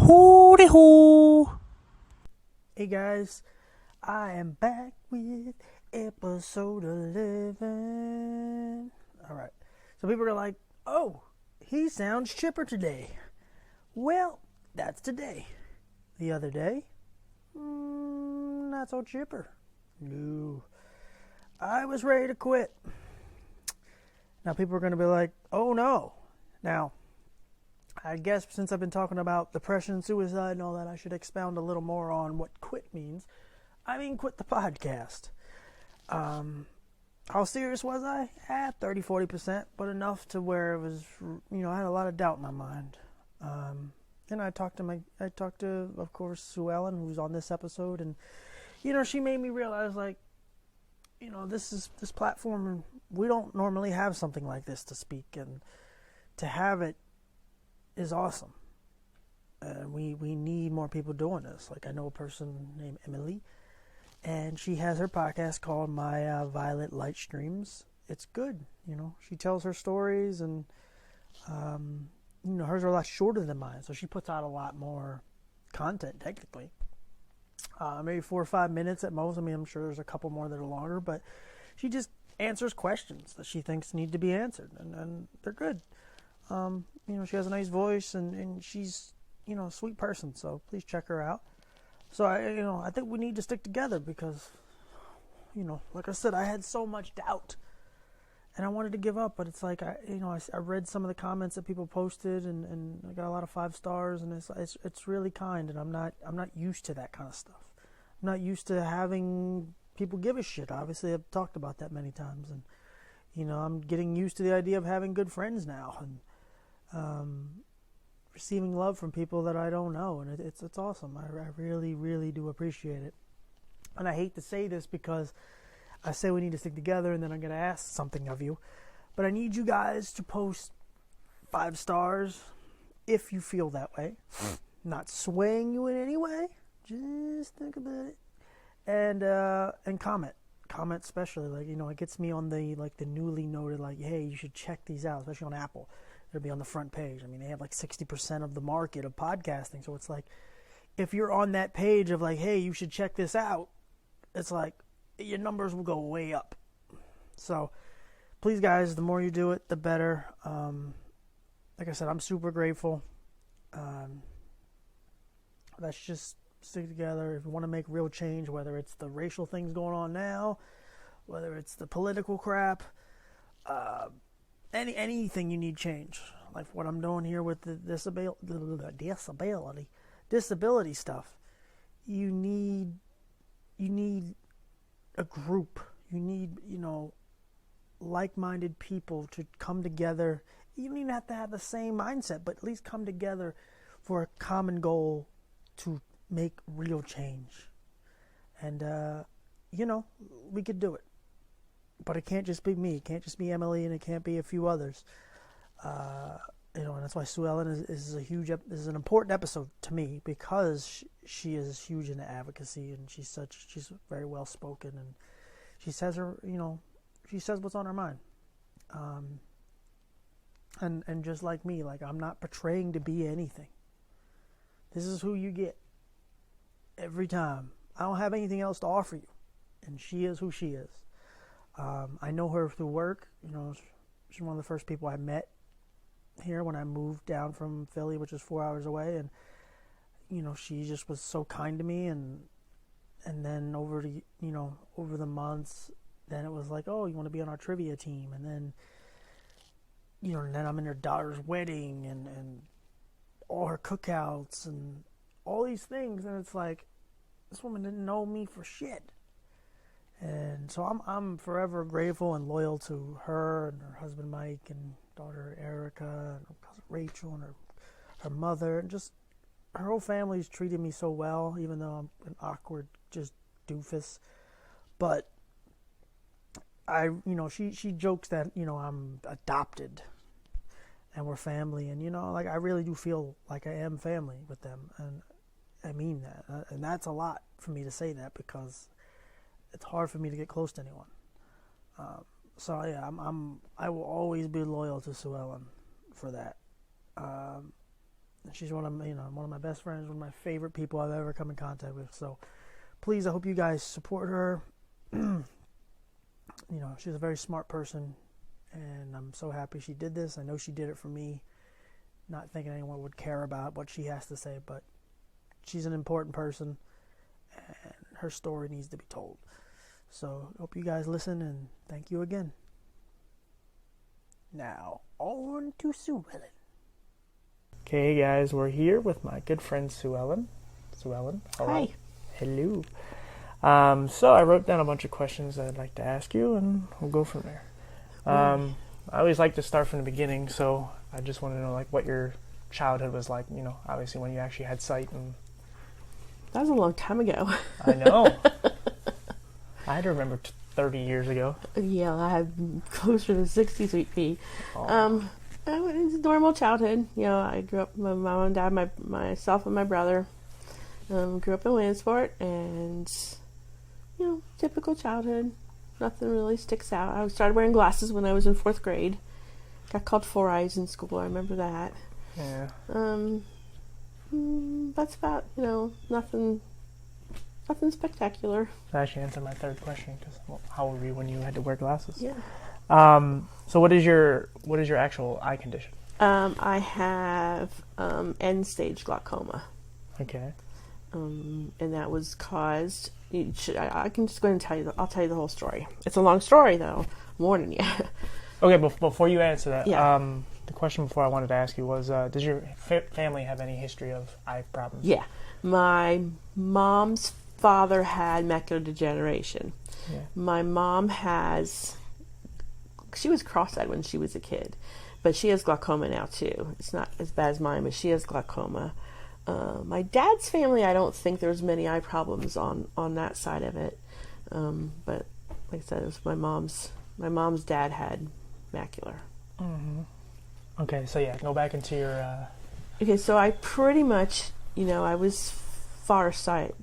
Hooty hoo! Hey guys, I am back with episode 11. Alright, so people are like, oh, he sounds chipper today. Well, that's today. The other day, not so chipper. No. I was ready to quit. Now people are going to be like, oh no. Now, I guess since I've been talking about depression, suicide, and all that, I should expound a little more on what quit means. I mean, quit the podcast. How serious was I? 30-40%, but enough to where it was, I had a lot of doubt in my mind. And I talked to, of course, Suellen, who's on this episode, and, she made me realize, this platform, we don't normally have something like this to speak, and to have it is awesome. We need more people doing this. Like, I know a person named Emily, and she has her podcast called My Violet Light Streams. It's good. She tells her stories, and hers are a lot shorter than mine, so she puts out a lot more content technically. Maybe 4 or 5 minutes at most. I mean, I'm sure there's a couple more that are longer, but she just answers questions that she thinks need to be answered, and they're good. She has a nice voice, and she's, a sweet person, so please check her out. So, I think we need to stick together because, like I said, I had so much doubt, and I wanted to give up, but it's like, I read some of the comments that people posted, and I got a lot of 5 stars, and it's really kind, and I'm not used to that kind of stuff. I'm not used to having people give a shit. Obviously, I've talked about that many times, and, I'm getting used to the idea of having good friends now, and receiving love from people that I don't know, and it's awesome. I really, really do appreciate it. And I hate to say this because I say we need to stick together, and then I'm going to ask something of you, but I need you guys to post 5 stars if you feel that way. Not swaying you in any way. Just think about it, and comment especially, it gets me on the newly noted, hey, you should check these out, especially on Apple. It'll be on the front page. I mean, they have 60% of the market of podcasting, so it's if you're on that page of hey, you should check this out, it's your numbers will go way up. So please guys, the more you do it, the better. Like I said, I'm super grateful. Let's just stick together. If you want to make real change, whether it's the racial things going on now, whether it's the political crap, anything you need change, like what I'm doing here with the disability stuff. You need a group. You need like-minded people to come together. You don't even have to have the same mindset, but at least come together for a common goal to make real change. And we could do it. But it can't just be me. It can't just be Emily, and it can't be a few others. And that's why Suellen is an important episode to me, because she is huge into advocacy, and she's very well spoken, and she says she says what's on her mind. And just like me, I'm not portraying to be anything. This is who you get every time. I don't have anything else to offer you, and she is who she is. I know her through work. She's one of the first people I met here when I moved down from Philly, which is 4 hours away, and she just was so kind to me, and then over the months, then it was oh, you want to be on our trivia team, and then and then I'm in her daughter's wedding, and all her cookouts and all these things, and it's this woman didn't know me for shit. And so I'm forever grateful and loyal to her and her husband Mike and daughter Erica and her cousin Rachel and her mother, and just her whole family's treated me so well, even though I'm an awkward just doofus. But she jokes that I'm adopted and we're family, and I really do feel like I am family with them, and I mean that, and that's a lot for me to say that, because it's hard for me to get close to anyone. So yeah, I will always be loyal to Suellen for that. She's one of my best friends, one of my favorite people I've ever come in contact with. So please, I hope you guys support her. She's a very smart person, and I'm so happy she did this. I know she did it for me, not thinking anyone would care about what she has to say, but she's an important person, and her story needs to be told. So hope you guys listen, and thank you again. Now, on to Suellen. Okay, guys, we're here with my good friend Suellen. Suellen, hi. Hello. So I wrote down a bunch of questions that I'd like to ask you, and we'll go from there. I always like to start from the beginning, so I just want to know what your childhood was like. Obviously when you actually had sight. And that was a long time ago. I know. I had to remember 30 years ago. Yeah, I had closer to 60 sweet pea. It was a normal childhood. I grew up with my mom and dad, myself and my brother. Grew up in Williamsport, and typical childhood. Nothing really sticks out. I started wearing glasses when I was in 4th grade. Got called Four Eyes in school. I remember that. Yeah. That's about nothing spectacular. That actually answered my third question, because how were you when you had to wear glasses? Yeah. So what is your actual eye condition? I have end-stage glaucoma. Okay. And that was caused. I can just go ahead and tell you. I'll tell you the whole story. It's a long story, though. I'm warning you. Okay, before you answer that, yeah. The question before I wanted to ask you was, does your family have any history of eye problems? Yeah, my mom's father had macular degeneration. Yeah. My mom she was cross-eyed when she was a kid, but she has glaucoma now too. It's not as bad as mine, but she has glaucoma. My dad's family, I don't think there's many eye problems on that side of it. But like I said, it was my mom's dad had macular. Mm-hmm. Okay, so yeah, go back into your... Okay, so I pretty much, I was farsighted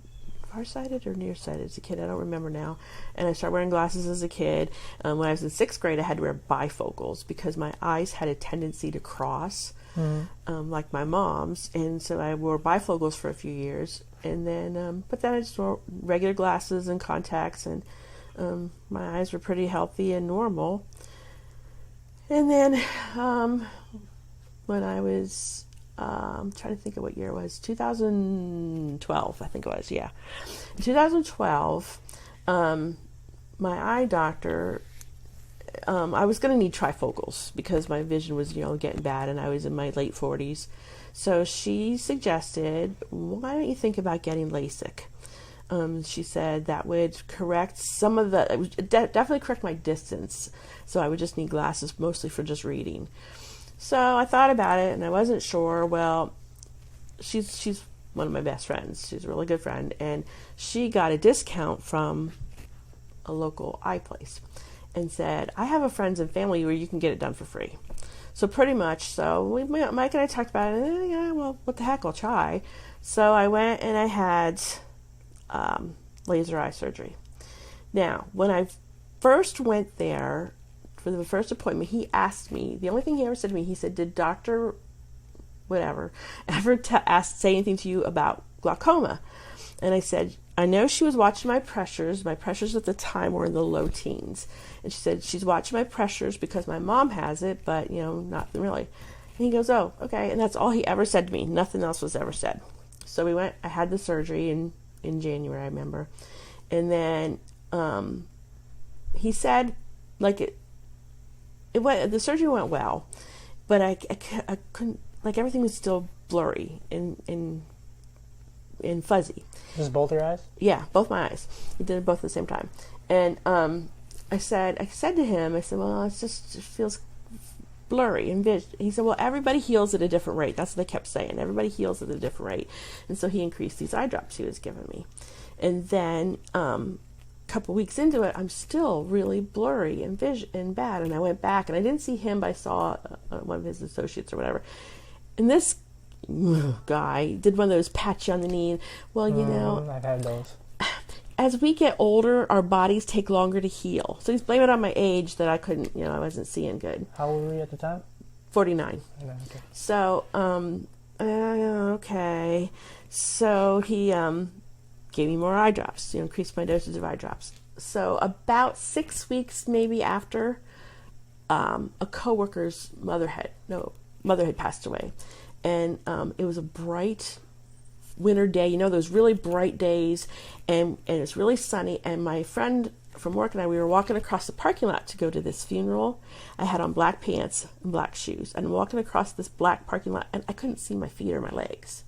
or nearsighted as a kid, I don't remember now. And I started wearing glasses as a kid. When I was in 6th grade, I had to wear bifocals because my eyes had a tendency to cross. Mm-hmm. Like my mom's, and so I wore bifocals for a few years, and then but then I just wore regular glasses and contacts, and my eyes were pretty healthy and normal. And then when I was I'm trying to think of what year it was, 2012, I think it was, yeah. In 2012, my eye doctor, I was going to need trifocals because my vision was, getting bad, and I was in my late 40s. So she suggested, why don't you think about getting LASIK? She said that would correct some of it would definitely correct my distance. So I would just need glasses mostly for just reading. So I thought about it, and I wasn't sure. Well, she's one of my best friends. She's a really good friend, and she got a discount from a local eye place, and said, I have a friends and family where you can get it done for free. So pretty much, Mike and I talked about it, and yeah, well, what the heck, I'll try. So I went and I had laser eye surgery. Now, when I first went there for the first appointment, he asked me, the only thing he ever said to me, he said, did Dr. whatever ever say anything to you about glaucoma? And I said, I know she was watching my pressures. My pressures at the time were in the low teens. And she said, she's watching my pressures because my mom has it, but, not really. And he goes, oh, okay. And that's all he ever said to me. Nothing else was ever said. So we went, I had the surgery in January, I remember. And then he said, the surgery went well, but I couldn't, everything was still blurry and fuzzy. Just both your eyes? Yeah, both my eyes. He did it both at the same time. And I said to him, well, it feels blurry and he said, well, everybody heals at a different rate. That's what they kept saying. Everybody heals at a different rate. And so he increased these eye drops he was giving me. And then a couple weeks into it, I'm still really blurry and bad. And I went back, and I didn't see him, but I saw one of his associates or whatever. And this guy did one of those pat you on the knee. Well, I've had those. As we get older, our bodies take longer to heal. So he's blaming it on my age that I couldn't, I wasn't seeing good. How old were you at the time? 49. Okay. So Okay. So he gave me more eye drops, increased my dosage of eye drops. So about 6 weeks maybe after, a coworker's mother had passed away. And it was a bright winter day, those really bright days, and it's really sunny. And my friend from work and I, we were walking across the parking lot to go to this funeral. I had on black pants and black shoes, and I'm walking across this black parking lot, and I couldn't see my feet or my legs.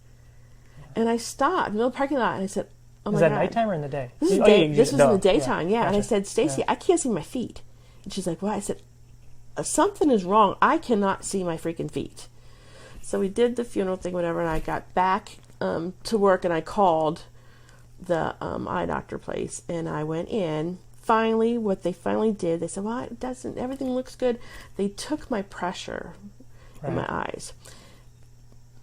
And I stopped in the middle of the parking lot, and I said, "Oh my God!" Is that nighttime or in the day? This was in the daytime, yeah. Gotcha. And I said, "Stacy, I can't see my feet." And she's like, "What?" I said, "Something is wrong. I cannot see my freaking feet." So we did the funeral thing, whatever, and I got back to work, and I called the eye doctor place, and I went in. Finally, what they finally did, they said, "Well, it doesn't. Everything looks good." They took my pressure in my eyes.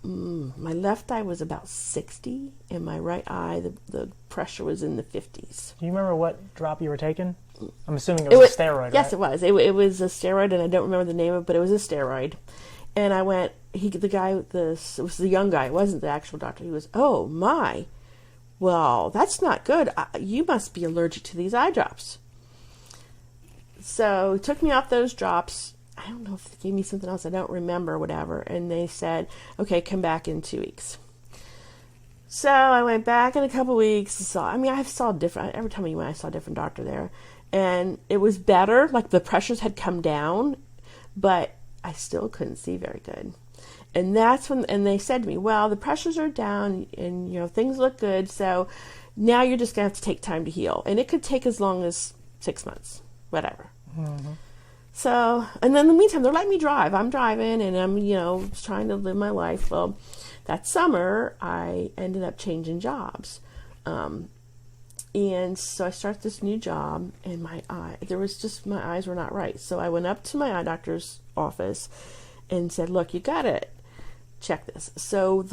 My left eye was about 60, and my right eye, the pressure was in the 50s. Do you remember what drop you were taking? I'm assuming it was a steroid, yes, right? it was. It was a steroid, and I don't remember the name of it, but it was a steroid. And I went, it was the young guy, it wasn't the actual doctor. He was, "Oh my, well, that's not good. You must be allergic to these eye drops." So he took me off those drops. I don't know if they gave me something else. I don't remember, whatever. And they said, "Okay, come back in 2 weeks." So I went back in a couple weeks. I saw different, every time I went, I saw a different doctor there. And it was better, like the pressures had come down, but I still couldn't see very good. And that's when, and they said to me, "Well, the pressures are down and, things look good. So now you're just going to have to take time to heal." And it could take as long as 6 months, whatever. Mm-hmm. So, and then in the meantime, they're letting me drive. I'm driving and I'm, trying to live my life. Well, that summer, I ended up changing jobs. And so I started this new job, and my eyes were not right. So I went up to my eye doctor's office and said, "Look, you got to check this." So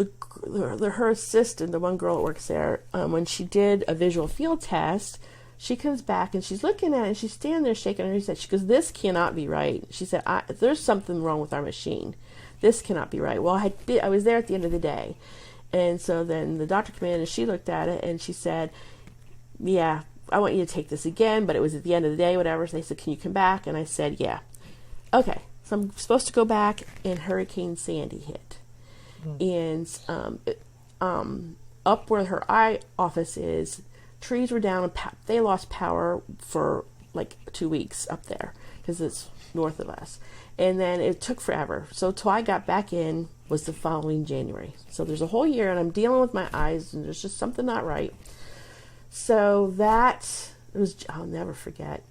her assistant, the one girl that works there, when she did a visual field test, she comes back and she's looking at it, and she's standing there shaking her head. She goes, "This cannot be right." She said, "There's something wrong with our machine. This cannot be right." Well, I was there at the end of the day. And so then the doctor came in and she looked at it and she said, "Yeah, I want you to take this again," but it was at the end of the day, whatever. So they said, "Can you come back?" And I said, "Yeah." Okay. So I'm supposed to go back, and Hurricane Sandy hit. And up where her eye office is, trees were down, and they lost power for like 2 weeks up there because it's north of us. And then it took forever. So till I got back in was the following January. So there's a whole year, and I'm dealing with my eyes, and there's just something not right. So I'll never forget,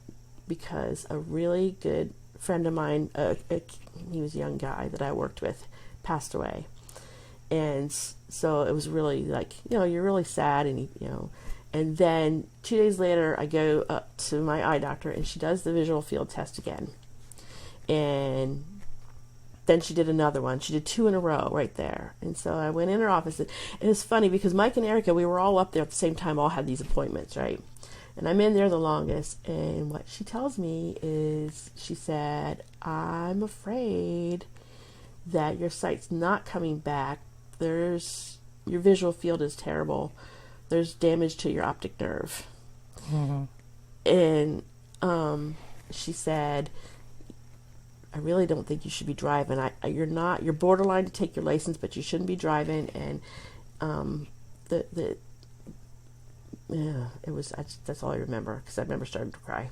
because a really good friend of mine, he was a young guy that I worked with, passed away. And so it was really like, you're really sad, and and then 2 days later I go up to my eye doctor, and she does the visual field test again. And then she did another one. She did 2 in a row right there. And so I went in her office, and it's funny because Mike and Erica, we were all up there at the same time, all had these appointments, right? And I'm in there the longest, and what she tells me is, she said, "I'm afraid that your sight's not coming back. Your visual field is terrible. There's damage to your optic nerve." Mm-hmm. And she said, "I really don't think you should be driving. You're borderline to take your license, but you shouldn't be driving." And that's all I remember, because I remember starting to cry.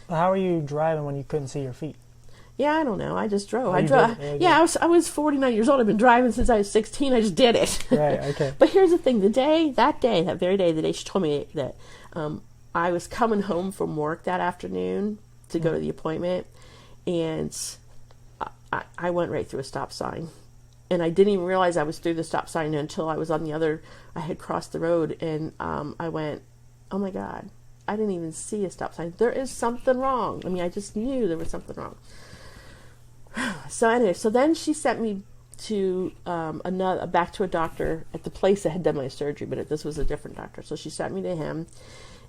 But how were you driving when you couldn't see your feet? Yeah, I don't know. I just drove. I I was 49 years old. I've been driving since I was 16. I just did it. Right. Okay. But here's the thing: that very day, the day she told me that, I was coming home from work that afternoon to go to the appointment, and I went right through a stop sign. And I didn't even realize I was through the stop sign until I was I had crossed the road, and I went, "Oh my God, I didn't even see a stop sign. There is something wrong." I mean, I just knew there was something wrong. So anyway, so then she sent me to back to a doctor at the place that had done my surgery, but this was a different doctor. So she sent me to him,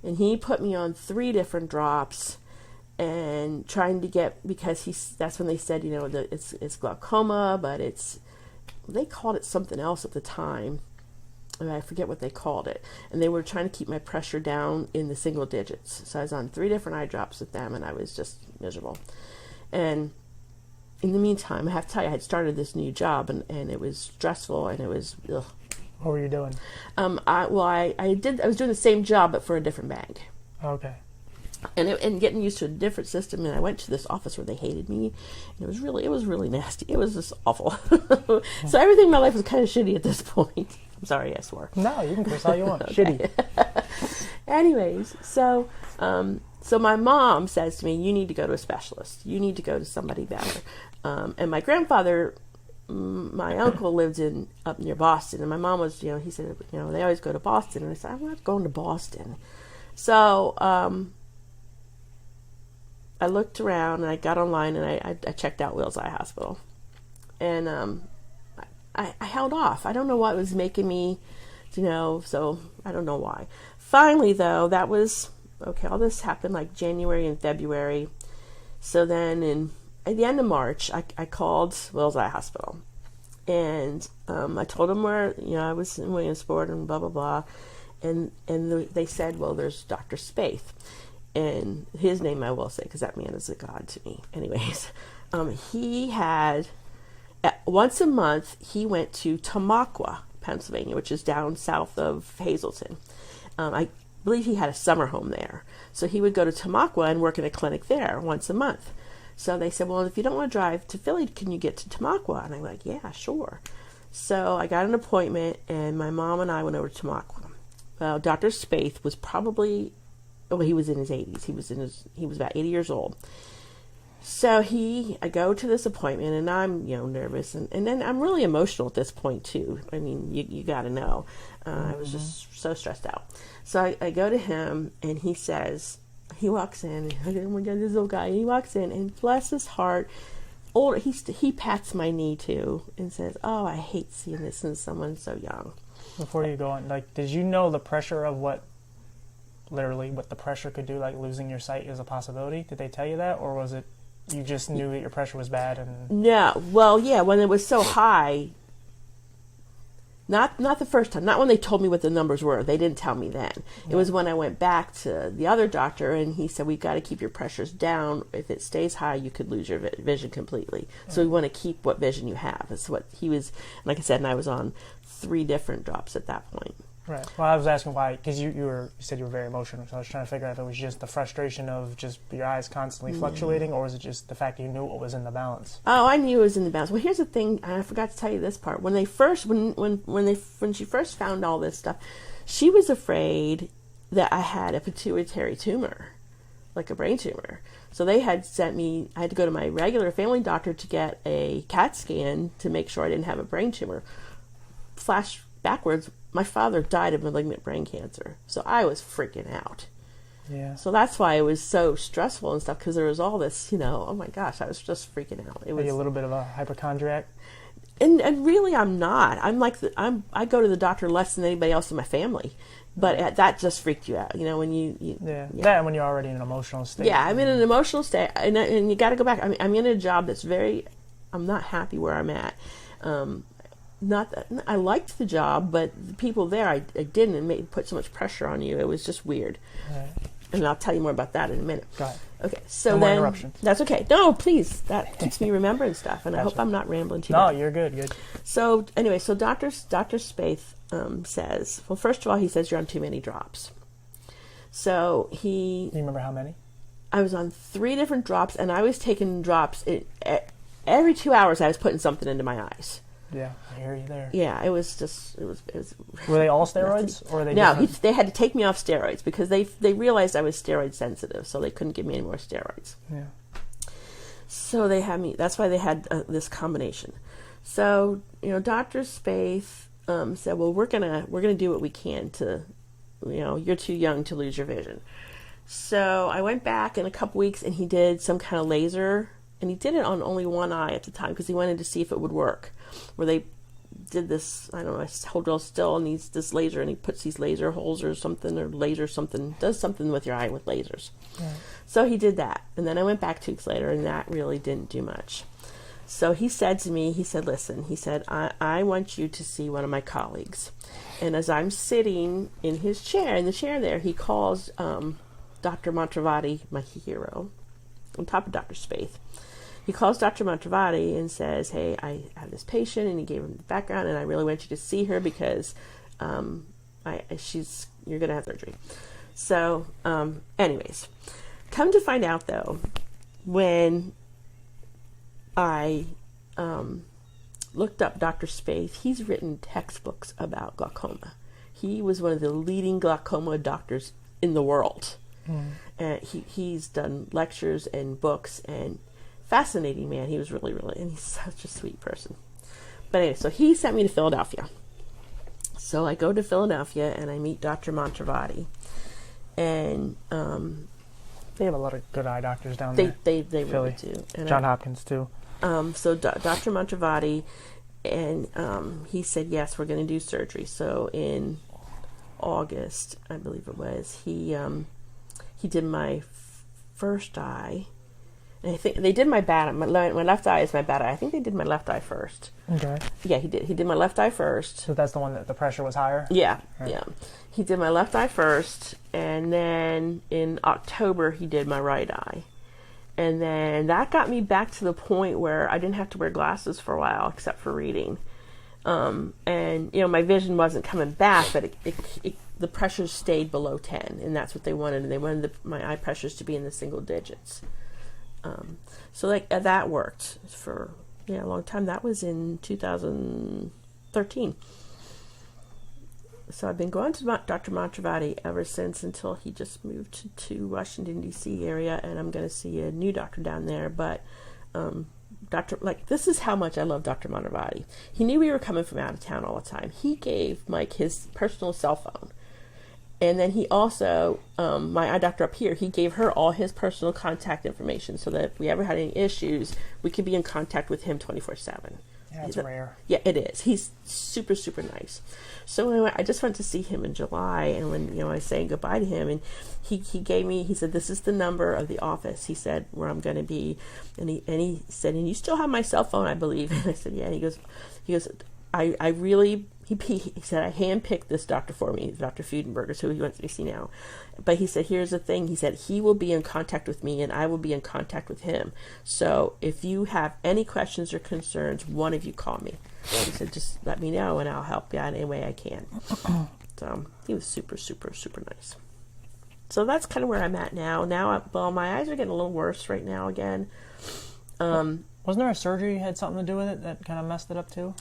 and he put me on 3 different drops, and trying to get, because that's when they said, it's glaucoma, but it's they called it something else at the time. I forget what they called it. And they were trying to keep my pressure down in the single digits. So I was on 3 different eye drops with them, and I was just miserable. And in the meantime, I have to tell you, I had started this new job, and it was stressful, and it was, ugh. What were you doing? I was doing the same job, but for a different bank. Okay. And getting used to a different system, and I went to this office where they hated me, and it was really nasty. It was just awful. So everything in my life was kind of shitty at this point. I'm sorry, I swore. No, you can curse all you want. Shitty. Anyways, so my mom says to me, "You need to go to a specialist. You need to go to somebody better." And my grandfather, my uncle, lived up near Boston, and my mom was, he said, they always go to Boston, and I said, "I'm not going to Boston." So I looked around, and I got online, and I checked out Wills Eye Hospital, and I held off. I don't know what was making me, so I don't know why. Finally, though, that was, okay, all this happened like January and February. So then at the end of March, I called Wills Eye Hospital. And I told them where, I was in Williamsport and blah, blah, blah. And they said, well, there's Dr. Spaeth. And his name I will say, because that man is a god to me. Anyways, he had... once a month, he went to Tamaqua, Pennsylvania, which is down south of Hazleton. I believe he had a summer home there. So he would go to Tamaqua and work in a clinic there once a month. So they said, well, if you don't want to drive to Philly, can you get to Tamaqua? And I'm like, yeah, sure. So I got an appointment, and my mom and I went over to Tamaqua. Well, Dr. Spaeth was probably, he was in his 80s. He was about 80 years old. So I go to this appointment, and I'm, nervous, and then I'm really emotional at this point too. I mean, you got to know. I was just so stressed out. So I go to him, and he walks in, and oh my God, this old guy, and he walks in, and bless his heart, he pats my knee too, and says, "Oh, I hate seeing this in someone so young." Before you go on, did you know the pressure of what the pressure could do, like losing your sight is a possibility? Did they tell you that, or was it you just knew that your pressure was bad? And no, well, yeah, when it was so high, not the first time, not when they told me what the numbers were. They didn't tell me then. It was when I went back to the other doctor, and he said, we've got to keep your pressures down. If it stays high, you could lose your vision completely. So we want to keep what vision you have. That's what he was, like I said, and I was on 3 different drops at that point. Right. Well, I was asking why, because you said you were very emotional, so I was trying to figure out if it was just the frustration of just your eyes constantly fluctuating, or was it just the fact that you knew what was in the balance? Oh, I knew it was in the balance. Well, here's the thing, I forgot to tell you this part. When she first found all this stuff, she was afraid that I had a pituitary tumor, like a brain tumor. So they had sent me, I had to go to my regular family doctor to get a CAT scan to make sure I didn't have a brain tumor. Flash backwards, my father died of malignant brain cancer, so I was freaking out. Yeah. So that's why it was so stressful and stuff, because there was all this, oh my gosh, I was just freaking out. It was, are you a little bit of a hypochondriac? And really, I'm not. I go to the doctor less than anybody else in my family, but that just freaked you out, when you that and when you're already in an emotional state. Yeah, I'm in an emotional state, and you got to go back. I'm in a job that's I'm not happy where I'm at. Not that I liked the job, but the people there I didn't, and put so much pressure on you. It was just weird. Right. And I'll tell you more about that in a minute. Got it. Okay, so no then more interruptions. That's okay. No, please. That keeps me remembering stuff, and I hope I'm not rambling too much. No, you're good. Good. So anyway, Dr. Spaeth says, well, first of all, he says you're on too many drops. So Do you remember how many? I was on 3 different drops, and I was taking drops every 2 hours. I was putting something into my eyes. Yeah, I hear you there. Yeah, it was. Were they all steroids, or were they? No, they had to take me off steroids because they realized I was steroid sensitive, so they couldn't give me any more steroids. Yeah. So they had me. That's why they had this combination. So Dr. Spaeth said, "Well, we're gonna do what we can to, you're too young to lose your vision." So I went back in a couple weeks, and he did some kind of laser, and he did it on only one eye at the time because he wanted to see if it would work. Where they did this, I don't know, hold real still and this laser, and he puts these laser holes or something, or laser something, does something with your eye with lasers. Right. So he did that, and then I went back 2 weeks later, and that really didn't do much. So he said to me, he said, listen, he said, I want you to see one of my colleagues. And as I'm sitting in his chair, in the chair there, he calls Dr. Montravati, my hero, on top of Dr. Spaeth. He calls Dr. Montravati and says, hey, I have this patient, and he gave him the background, and I really want you to see her because you're going to have surgery. So, anyways, come to find out, though, when I looked up Dr. Spaeth, he's written textbooks about glaucoma. He was one of the leading glaucoma doctors in the world. And he's done lectures and books, and fascinating man. He was really, and he's such a sweet person. But anyway, so he sent me to Philadelphia. So I go to Philadelphia and I meet Dr. Montravati. And they have a lot of good eye doctors down there. They really do. And John Hopkins too. So Dr. Montravati, and he said, yes, we're going to do surgery. So in August, I believe it was, he did my first eye. And I think they did my bad. My left eye is my bad eye. I think they did my left eye first. Okay. Yeah, he did. He did my left eye first. So that's the one that the pressure was higher? Yeah, right. Yeah. He did my left eye first, and then in October he did my right eye. And then that got me back to the point where I didn't have to wear glasses for a while, except for reading. And my vision wasn't coming back, but the pressures stayed below 10, and that's what they wanted. And they wanted my eye pressures to be in the single digits. So that worked for a long time. That was in 2013. So I've been going to Dr. Montravati ever since, until he just moved to Washington, D.C. area, and I'm going to see a new doctor down there. But this is how much I love Dr. Montravati. He knew we were coming from out of town all the time. He gave Mike his personal cell phone. And then he also, my eye doctor up here, he gave her all his personal contact information so that if we ever had any issues, we could be in contact with him 24/7. Yeah, it's rare. Yeah, it is. He's super, super nice. So anyway, I just went to see him in July, and when I was saying goodbye to him, and he said, this is the number of the office, he said, where I'm going to be. And he said, and you still have my cell phone, I believe. And I said, yeah. And he goes, I really, he said, I handpicked this doctor for me, Dr. Fudenberger, is who he wants me to see now. But he said, here's the thing. He said, he will be in contact with me and I will be in contact with him. So if you have any questions or concerns, one of you call me. He said, just let me know and I'll help you out any way I can. So he was super, super, super nice. So that's kind of where I'm at now. My eyes are getting a little worse right now again. Wasn't there a surgery that had something to do with it that kind of messed it up too?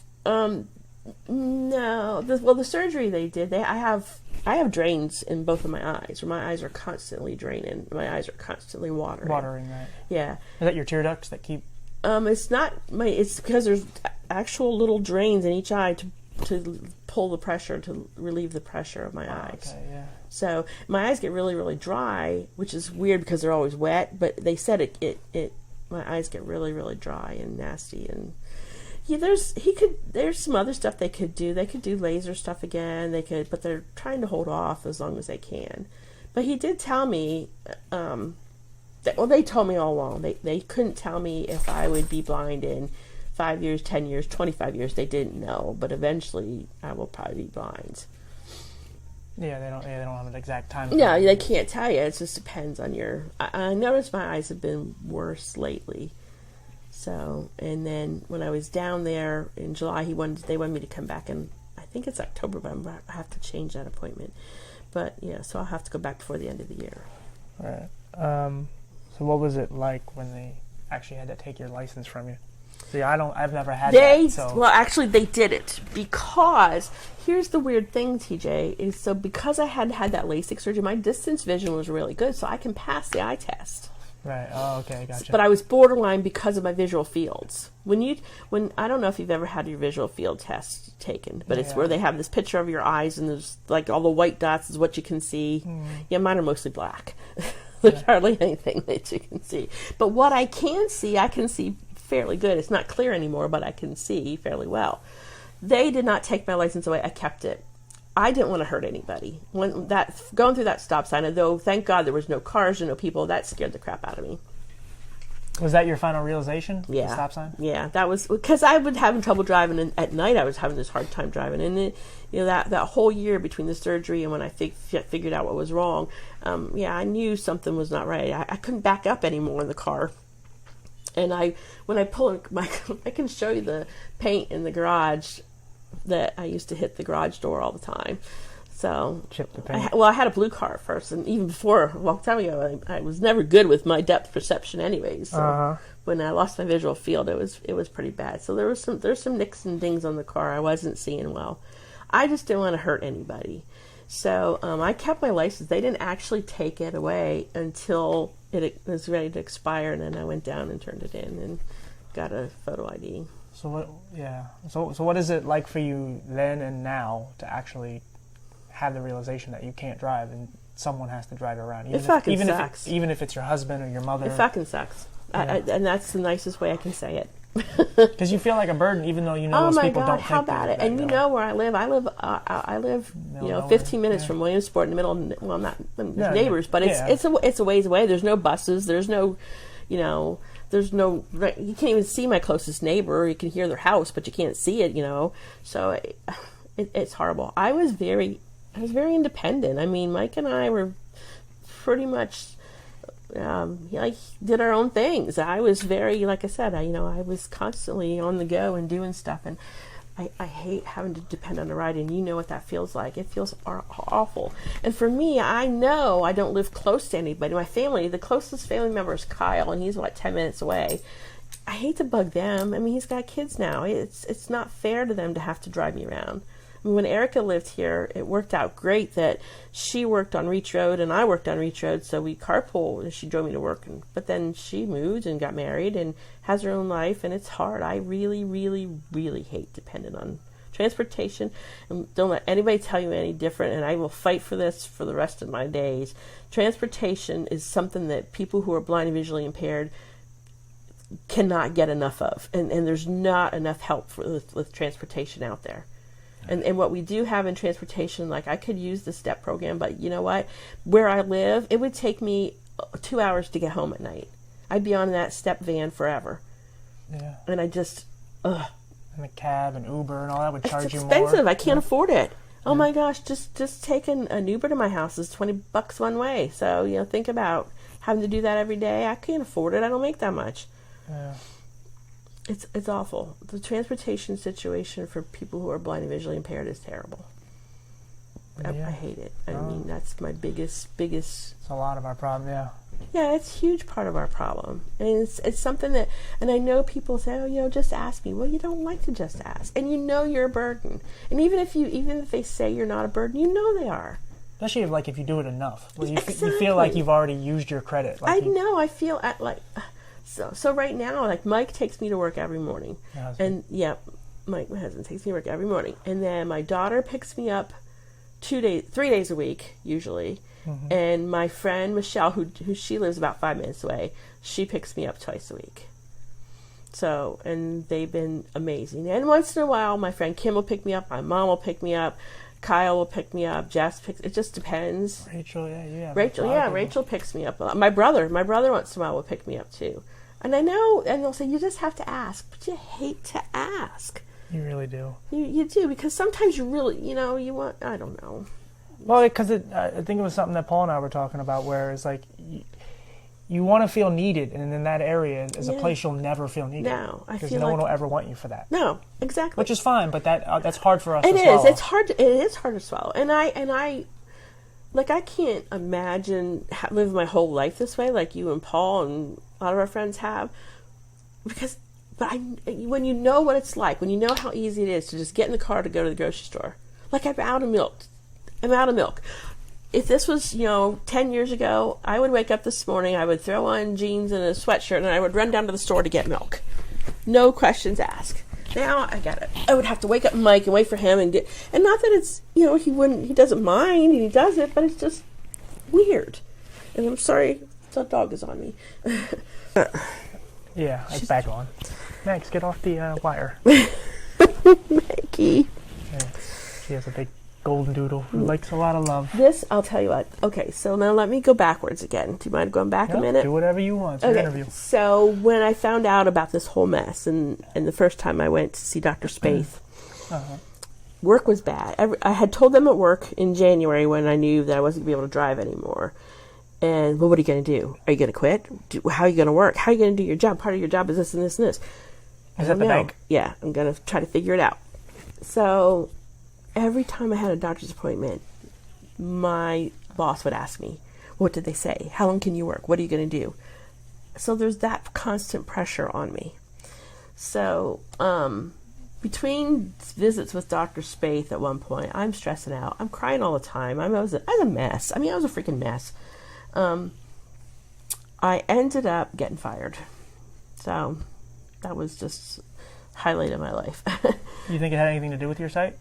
No. The surgery they did, I have drains in both of my eyes, where my eyes are constantly draining. My eyes are constantly watering. Watering, right? Yeah. Is that your tear ducts that keep? It's because there's actual little drains in each eye to pull the pressure, to relieve the pressure of my eyes. Okay, yeah. So my eyes get really, really dry, which is weird because they're always wet. But they said my eyes get really, really dry and nasty. And yeah, there's some other stuff they could do. They could do laser stuff again. But they're trying to hold off as long as they can. But he did tell me, they told me all along. They couldn't tell me if I would be blind in 5 years, 10 years, 25 years. They didn't know, but eventually I will probably be blind. Yeah, they don't have an exact time. Yeah, they can't tell you. It just depends on your. I noticed my eyes have been worse lately. So, and then when I was down there in July, they wanted me to come back, and I think it's October, but I have to change that appointment. But yeah, so I'll have to go back before the end of the year. Right. So what was it like when they actually had to take your license from you? See, I've never had that. So. Well, actually, they did it because here's the weird thing, TJ, is so because I had that LASIK surgery, my distance vision was really good, so I can pass the eye test. Right. Oh, okay, gotcha. But I was borderline because of my visual fields. When I don't know if you've ever had your visual field test taken, but it's where they have this picture of your eyes and there's like all the white dots is what you can see. Yeah, mine are mostly black. There's hardly anything that you can see. But what I can see fairly good. It's not clear anymore, but I can see fairly well. They did not take my license away. I kept it. I didn't want to hurt anybody. Going through that stop sign, although thank God there was no cars and no people, that scared the crap out of me. Was that your final realization? Yeah. The stop sign? Yeah, that was because I was having trouble driving, and at night I was having this hard time driving. And it, that whole year between the surgery and when I figured out what was wrong, I knew something was not right. I couldn't back up anymore in the car. And when I pull I can show you the paint in the garage that I used to hit the garage door all the time. So, Chip the paint. I had a blue car at first, and even before, a long time ago, I was never good with my depth perception anyways. So when I lost my visual field, it was pretty bad. So there's some nicks and dings on the car. I wasn't seeing well. I just didn't want to hurt anybody. So I kept my license. They didn't actually take it away until it was ready to expire, and then I went down and turned it in and got a photo ID. So what? Yeah. So what is it like for you then and now to actually have the realization that you can't drive and someone has to drive you around? It fucking sucks. Even if it's your husband or your mother. It fucking sucks. Yeah. And that's the nicest way I can say it. Because you feel like a burden, even though you know those people don't think how bad it. And you know where I live. I live 15 minutes from Williamsport, in the middle of, well, not neighbors, but it's a ways away. There's no buses. There's no, there's no, you can't even see my closest neighbor. You can hear their house, but you can't see it, So it's horrible. I was very independent. I mean, Mike and I were pretty much, did our own things. I was very, like I said, I was constantly on the go and doing stuff, and I hate having to depend on a ride, and you know what that feels like. It feels awful. And for me, I know I don't live close to anybody. My family, the closest family member is Kyle, and he's 10 minutes away. I hate to bug them. I mean, he's got kids now. It's not fair to them to have to drive me around. When Erica lived here, it worked out great that she worked on Reach Road and I worked on Reach Road, so we carpooled and she drove me to work. But then she moved and got married and has her own life, and it's hard. I really, really, really hate depending on transportation. And don't let anybody tell you any different, and I will fight for this for the rest of my days. Transportation is something that people who are blind and visually impaired cannot get enough of, and there's not enough help with transportation out there. And what we do have in transportation, like I could use the STEP program, but you know what? Where I live, it would take me 2 hours to get home at night. I'd be on that STEP van forever. Yeah. And I just, And the cab and Uber and all that would charge you more. It's expensive. I can't afford it. Oh my gosh, just taking an Uber to my house is $20 one way. So, think about having to do that every day. I can't afford it. I don't make that much. Yeah. It's awful. The transportation situation for people who are blind and visually impaired is terrible. I hate it. I mean, that's my biggest. It's a lot of our problem, yeah. Yeah, it's a huge part of our problem. And it's something that, and I know people say, just ask me. Well, you don't like to just ask. And you're a burden. And even if they say you're not a burden, they are. Especially if you do it enough. Well, you Exactly. feel like you've already used your credit. I feel like... So right now, Mike takes me to work every morning. And Mike, my husband, takes me to work every morning. And then my daughter picks me up 3 days a week, usually. Mm-hmm. And my friend, Michelle, who she lives about 5 minutes away, she picks me up twice a week. So, and they've been amazing. And once in a while, my friend Kim will pick me up, my mom will pick me up, Kyle will pick me up, Jess picks, it just depends. Rachel picks me up. My brother once in a while will pick me up too. And I know, and they'll say, you just have to ask, but you hate to ask. You really do. You do, because sometimes you really, you want, I don't know. Well, because I think it was something that Paul and I were talking about, where it's like, you want to feel needed, and in that area is a place you'll never feel needed. No, I feel because no one will ever want you for that. No, exactly. Which is fine, but that's hard for us to swallow. It is hard to swallow. And I can't imagine living my whole life this way, like you and Paul and a lot of our friends have, when you know what it's like, when you know how easy it is to just get in the car to go to the grocery store, like I'm out of milk. If this was, 10 years ago, I would wake up this morning, I would throw on jeans and a sweatshirt, and I would run down to the store to get milk. No questions asked. Now I got it. I would have to wake up Mike and wait for him and not that it's, he doesn't mind and he does it, but it's just weird. And I'm sorry, the dog is on me. Yeah, it's back on. Max, get off the wire. Maggie. Yeah, she has a big golden doodle who likes a lot of love. This, I'll tell you what. Okay, so now let me go backwards again. Do you mind going back a minute? Do whatever you want. It's your interview. So when I found out about this whole mess, and the first time I went to see Dr. Spaeth, work was bad. I had told them at work in January when I knew that I wasn't going to be able to drive anymore. And, well, what are you going to do? Are you going to quit? How are you going to work? How are you going to do your job? Part of your job is this and this and this. Is that the bank? Yeah, I'm going to try to figure it out. So every time I had a doctor's appointment, my boss would ask me, what did they say? How long can you work? What are you going to do? So there's that constant pressure on me. So between visits with Dr. Spaeth at one point, I'm stressing out. I'm crying all the time. I was a mess. I mean, I was a freaking mess. I ended up getting fired. So that was just highlight of my life. You think it had anything to do with your sight?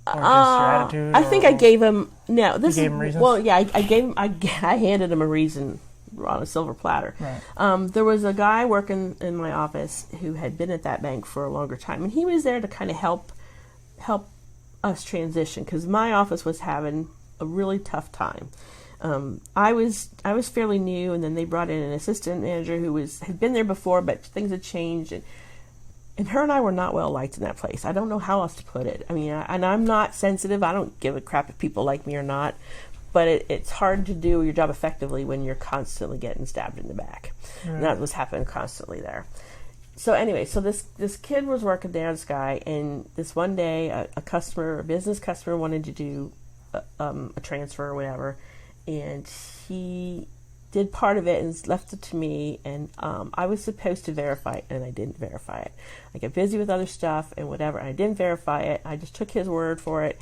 Or just your attitude? I think I gave him, no. This you gave him reasons? Well, yeah, I handed him a reason on a silver platter. Right. There was a guy working in my office who had been at that bank for a longer time, and he was there to kind of help us transition, because my office was having a really tough time. I was fairly new, and then they brought in an assistant manager who had been there before, but things had changed, and her and I were not well liked in that place. I don't know how else to put it. I mean, and I'm not sensitive. I don't give a crap if people like me or not, but it's hard to do your job effectively when you're constantly getting stabbed in the back. Right. And that was happening constantly there. So anyway, so this kid was working there, this guy, and this one day a business customer wanted to do a transfer or whatever, and he did part of it and left it to me, and I was supposed to verify it, and I didn't verify it. I got busy with other stuff and whatever, and I didn't verify it. I just took his word for it,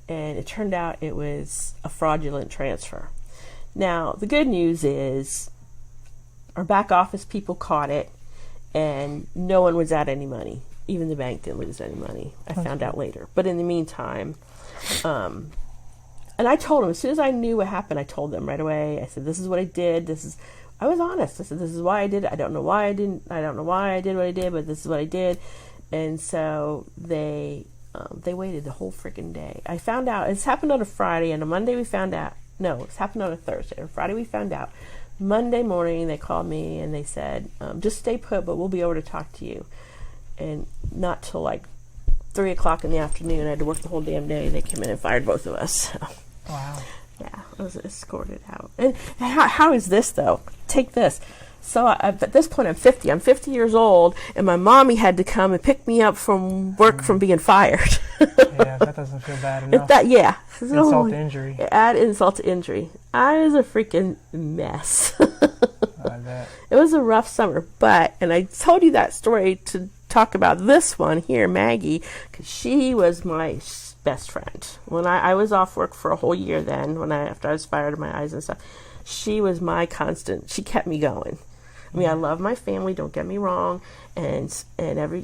and it turned out it was a fraudulent transfer. Now, the good news is our back office people caught it, and no one was out any money. Even the bank didn't lose any money. I found out later. But in the meantime, and I told them, as soon as I knew what happened, I told them right away. I said, this is what I did. I was honest. I said, this is why I did it. I don't know why I didn't. I don't know why I did what I did, but this is what I did. And so they waited the whole freaking day. I found out, it's happened on a Friday, and on Monday we found out. No, it's happened on a Thursday. On Friday we found out. Monday morning they called me and they said, just stay put, but we'll be over to talk to you. And not till like 3 o'clock in the afternoon. I had to work the whole damn day. They came in and fired both of us. So. Wow. Yeah, I was escorted out. And how is this, though? Take this. So at this point, I'm 50. I'm 50 years old, and my mommy had to come and pick me up from work from being fired. Yeah, that doesn't feel bad enough. Insult to injury. Add insult to injury. I was a freaking mess. I bet. It was a rough summer, and I told you that story to talk about this one here, Maggie, because she was my best friend. When I was off work for a whole year then, after I was fired in my eyes and stuff, she was my constant. She kept me going. I mean, I love my family, don't get me wrong, and every,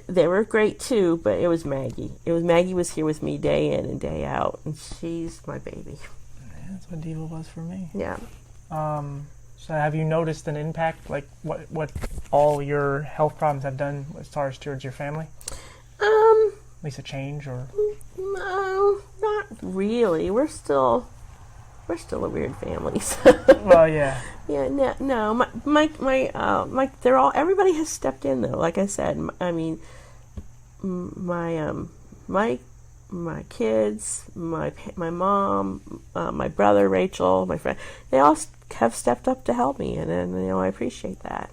they were great too, but it was Maggie. Maggie was here with me day in and day out, and she's my baby. Yeah, that's what Diva was for me. Yeah. So have you noticed an impact, like what all your health problems have done as far as towards your family? At least a change, or? No, not really. We're still a weird family. Well, yeah. Yeah, no. My, they're all. Everybody has stepped in though. Like I said, I mean, my kids, my mom, my brother Rachel, my friend, they all have stepped up to help me, and I appreciate that.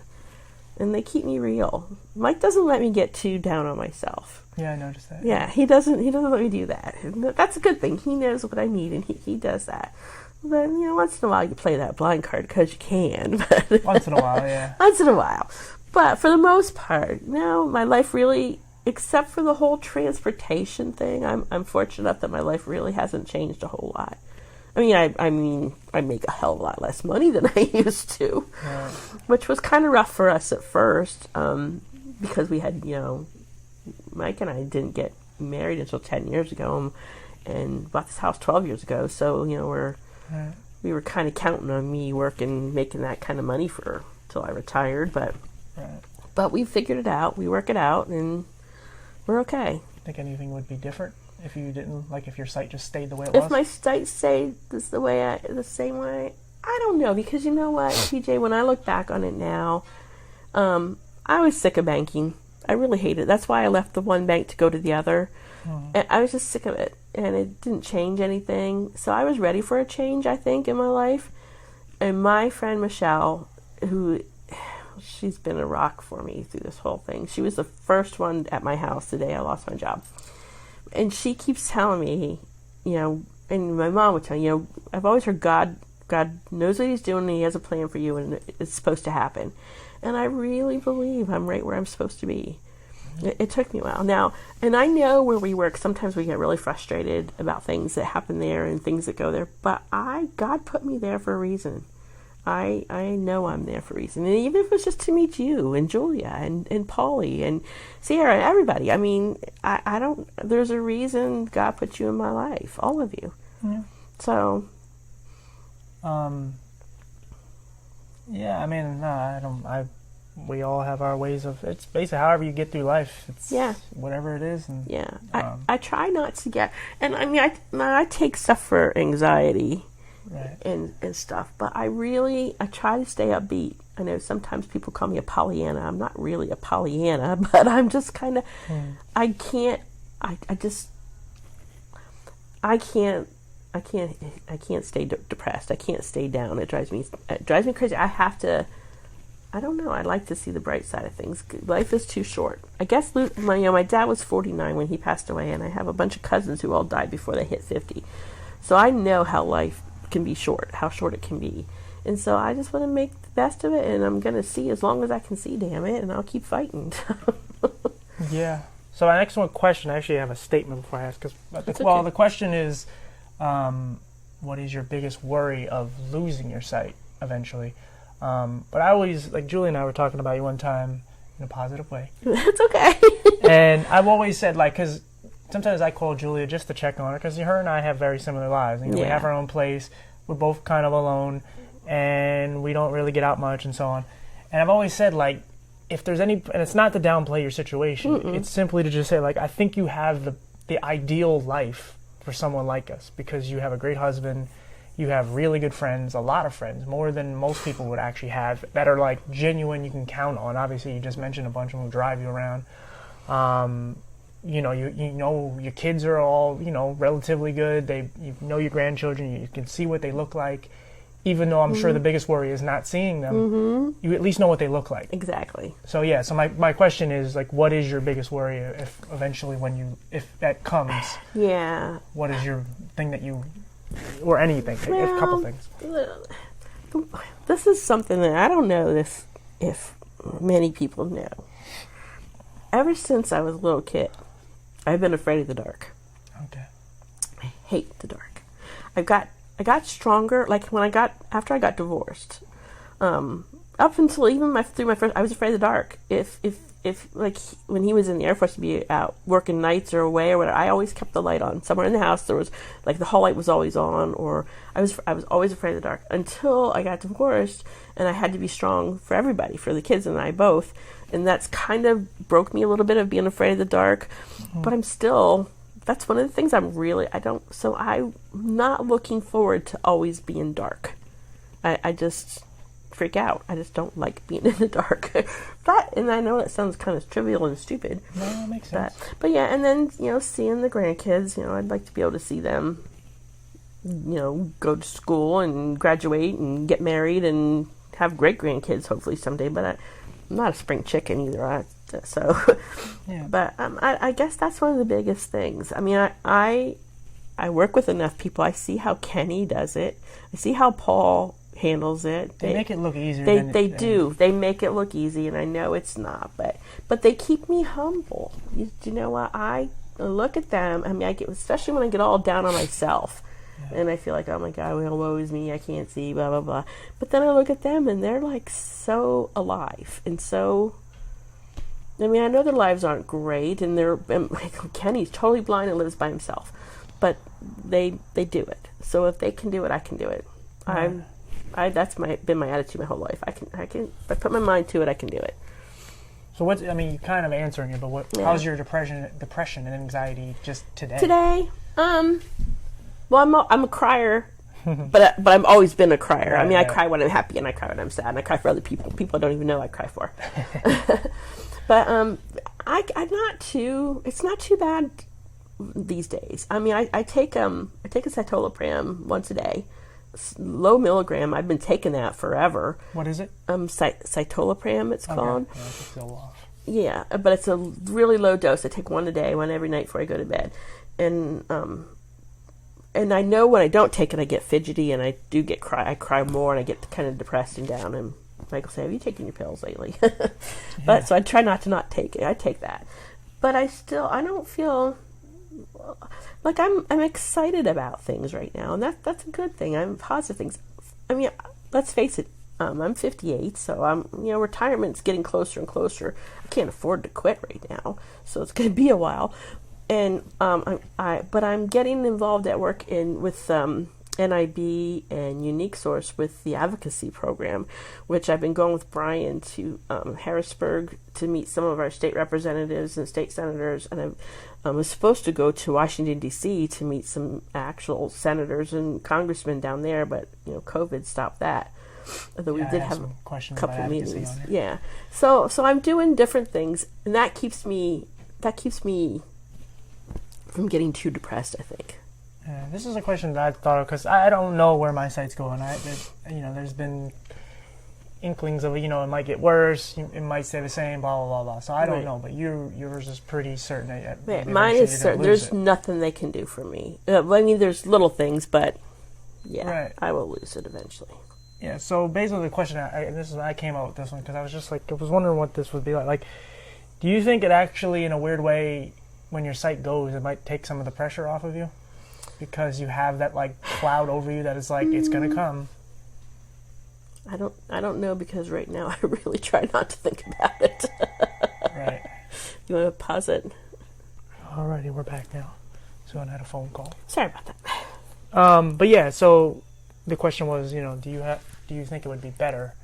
And they keep me real. Mike doesn't let me get too down on myself. Yeah, I noticed that. Yeah, he doesn't let me do that. That's a good thing. He knows what I need, and he does that. But, once in a while you play that blind card because you can. But once in a while, yeah. Once in a while. But for the most part, no, my life really, except for the whole transportation thing, I'm fortunate enough that my life really hasn't changed a whole lot. I mean, I make a hell of a lot less money than I used to, right. Which was kind of rough for us at first, because we had, Mike and I didn't get married until 10 years ago, and bought this house 12 years ago. So, right. We were kind of counting on me working, making that kind of money till I retired, but right. But we figured it out, we work it out, and we're okay. Think anything would be different if you didn't, like, if your sight just stayed the way it If was? my sight stayed the same way, I don't know, because you know what, PJ, when I look back on it now, I was sick of banking. I really hated it. That's why I left the one bank to go to the other. And I was just sick of it, and it didn't change anything. So I was ready for a change, I think, in my life. And my friend Michelle, she's been a rock for me through this whole thing. She was the first one at my house the day I lost my job. And she keeps telling me, and my mom would tell me, I've always heard God knows what he's doing and he has a plan for you and it's supposed to happen. And I really believe I'm right where I'm supposed to be. It took me a while. Now, and I know where we work, sometimes we get really frustrated about things that happen there and things that go there, but God put me there for a reason. I know I'm there for a reason. And even if it was just to meet you and Julia and Polly and Sierra and everybody, I mean, I don't, there's a reason God put you in my life, all of you. Yeah. So. Yeah, I mean, no, we all have our ways of, it's basically however you get through life. It's whatever it is. And, yeah. I try not to get, and I mean, I take stuff for anxiety. Right. And stuff, but I try to stay upbeat. I know sometimes people call me a Pollyanna. I'm not really a Pollyanna, but I'm just kind of, I can't stay depressed. I can't stay down. It drives me crazy. I don't know. I like to see the bright side of things. Life is too short. I guess my dad was 49 when he passed away, and I have a bunch of cousins who all died before they hit 50. So I know how life can be short, how short it can be. And so I just want to make the best of it, and I'm going to see as long as I can see, damn it, and I'll keep fighting. Yeah. So my next question, I actually have a statement before I ask. The question is, what is your biggest worry of losing your sight eventually? But I always, like Julie and I were talking about you one time in a positive way. That's okay. And I've always said, like, because sometimes I call Julia just to check on her, because her and I have very similar lives. We have our own place. We're both kind of alone, and we don't really get out much and so on. And I've always said, like, if there's any, and it's not to downplay your situation, it's simply to just say, like, I think you have the ideal life for someone like us, because you have a great husband, you have really good friends, a lot of friends, more than most people would actually have, that are, like, genuine, you can count on. Obviously, you just mentioned a bunch of them who drive you around. You know your kids are all, relatively good. You know your grandchildren. You can see what they look like. Even though I'm sure the biggest worry is not seeing them, you at least know what they look like. Exactly. So yeah, so my question is, like, what is your biggest worry if eventually if that comes? Yeah. What is your thing that you, or anything, a couple things? This is something that I don't know if many people know. Ever since I was a little kid, I've been afraid of the dark. Okay. I hate the dark. I got stronger, like after I got divorced. Up until even through my first, I was afraid of the dark. If like when he was in the Air Force, to be out working nights or away or whatever, I always kept the light on. Somewhere in the house there was, like, the hall light was always on, or I was always afraid of the dark until I got divorced, and I had to be strong for everybody, for the kids and I both. And that's kind of broke me a little bit of being afraid of the dark. But I'm still, that's one of the things so I'm not looking forward to always being dark. I just freak out. I just don't like being in the dark. And I know that sounds kind of trivial and stupid. No, that makes sense. But yeah, and then, seeing the grandkids, I'd like to be able to see them, go to school and graduate and get married and have great grandkids hopefully someday. But I'm not a spring chicken either. Yeah. But I guess that's one of the biggest things. I mean, I work with enough people. I see how Kenny does it. I see how Paul handles it. They make it look easier. They do. They make it look easy, and I know it's not. But they keep me humble. You know what? I look at them. I mean, especially when I get all down on myself. Yeah. And I feel like, oh my God, woe is me, I can't see, blah, blah, blah. But then I look at them, and they're, like, so alive. And so, I mean, I know their lives aren't great, and Kenny's totally blind and lives by himself. But they do it. So if they can do it, I can do it. That's been my attitude my whole life. I can, if I put my mind to it, I can do it. So what's, I mean, you're kind of answering it, but how's your depression and anxiety just today? Today, well, I'm a crier, but I've always been a crier. Right, I mean, I cry when I'm happy, and I cry when I'm sad, and I cry for other people. People I don't even know I cry for. But I'm not too. It's not too bad these days. I mean, I take a citalopram once a day, low milligram. I've been taking that forever. What is it? Citalopram, it's called. Yeah, it's still off. Yeah, but it's a really low dose. I take one a day, one every night before I go to bed, and I know when I don't take it, I get fidgety and I do get I cry more and I get kind of depressed and down. And Michael say, "Have you taken your pills lately?" But so I try not to take it. I take that, but I don't feel like I'm excited about things right now, and that's a good thing. I'm positive things. I mean, let's face it. I'm 58, so retirement's getting closer and closer. I can't afford to quit right now, so it's going to be a while. And but I'm getting involved at work with NIB and Unique Source with the advocacy program, which I've been going with Brian to Harrisburg to meet some of our state representatives and state senators, and I was supposed to go to Washington D.C. to meet some actual senators and congressmen down there, but COVID stopped that. Although we did have a couple meetings. Yeah, so I'm doing different things, and that keeps me from getting too depressed, I think. Yeah, this is a question that I thought of because I don't know where my site's going. There's been inklings of it might get worse, it might stay the same, blah blah blah blah. So I don't know, but yours is pretty certain. Mine is certain. There's nothing they can do for me. I mean, there's little things, but I will lose it eventually. Yeah. So basically, the question I came out with this one because I was just I was wondering what this would be like. Like, do you think it actually, in a weird way, when your sight goes, it might take some of the pressure off of you? Because you have that cloud over you that is it's gonna come. I don't know, because right now I really try not to think about it. Right. You want to pause it? Alrighty, we're back now. So I had a phone call. Sorry about that. But yeah, so the question was, do you think it would be better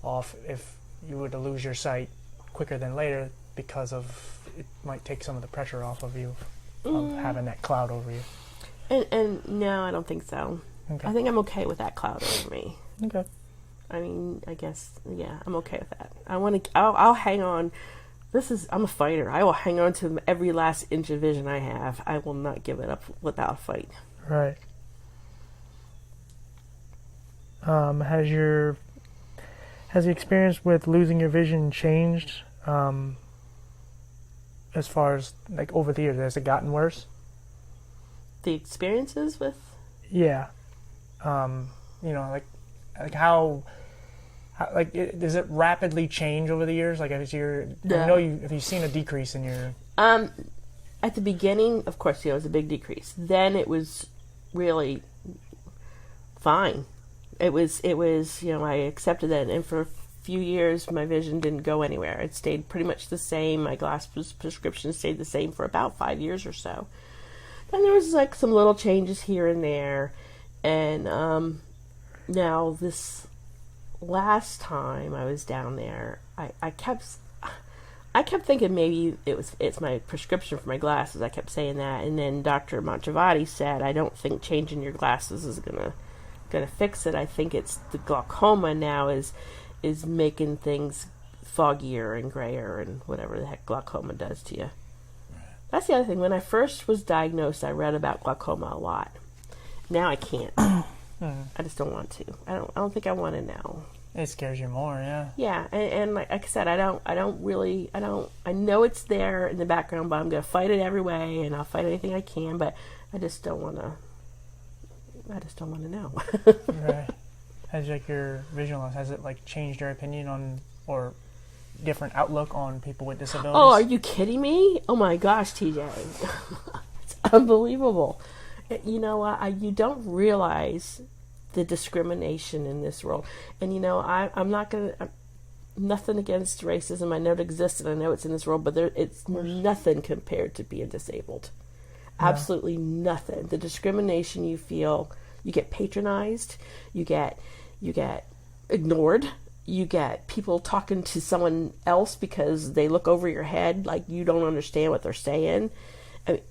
off if you were to lose your sight quicker than later because of it might take some of the pressure off of you of having that cloud over you? And no, I don't think so. Okay. I think I'm okay with that cloud over me. Okay. I mean, I guess, I'm okay with that. I'll hang on. I'm a fighter. I will hang on to every last inch of vision I have. I will not give it up without a fight. Right. Has the experience with losing your vision changed, as far as over the years? Has it gotten worse? The experiences with? Yeah. How does it rapidly change over the years? Have you seen a decrease in your? At the beginning, of course, it was a big decrease. Then it was really fine. It was I accepted that, and for a few years my vision didn't go anywhere. It stayed pretty much the same. My glasses prescription stayed the same for about 5 years or so. Then there was some little changes here and there, and now this last time I was down there, I kept thinking maybe it's my prescription for my glasses. I kept saying that, and then Dr. Montravati said, I don't think changing your glasses is gonna fix it. I think it's the glaucoma now is making things foggier and grayer and whatever the heck glaucoma does to you. That's the other thing. When I first was diagnosed, I read about glaucoma a lot. Now I can't. I just don't want to. I don't think I want to know. It scares you more, yeah. Yeah, and like I said, I know it's there in the background, but I'm going to fight it every way, and I'll fight anything I can, but I just don't want to know. Right. Has your vision loss, has it changed your opinion on, or different outlook on people with disabilities? Oh, are you kidding me? Oh my gosh, TJ. It's unbelievable. You don't realize the discrimination in this world. And I'm not going to, nothing against racism. I know it exists and I know it's in this world, but it's nothing compared to being disabled. Yeah. Absolutely nothing. The discrimination you feel, you get patronized, you get ignored. you get people talking to someone else because they look over your head like you don't understand what they're saying. I mean,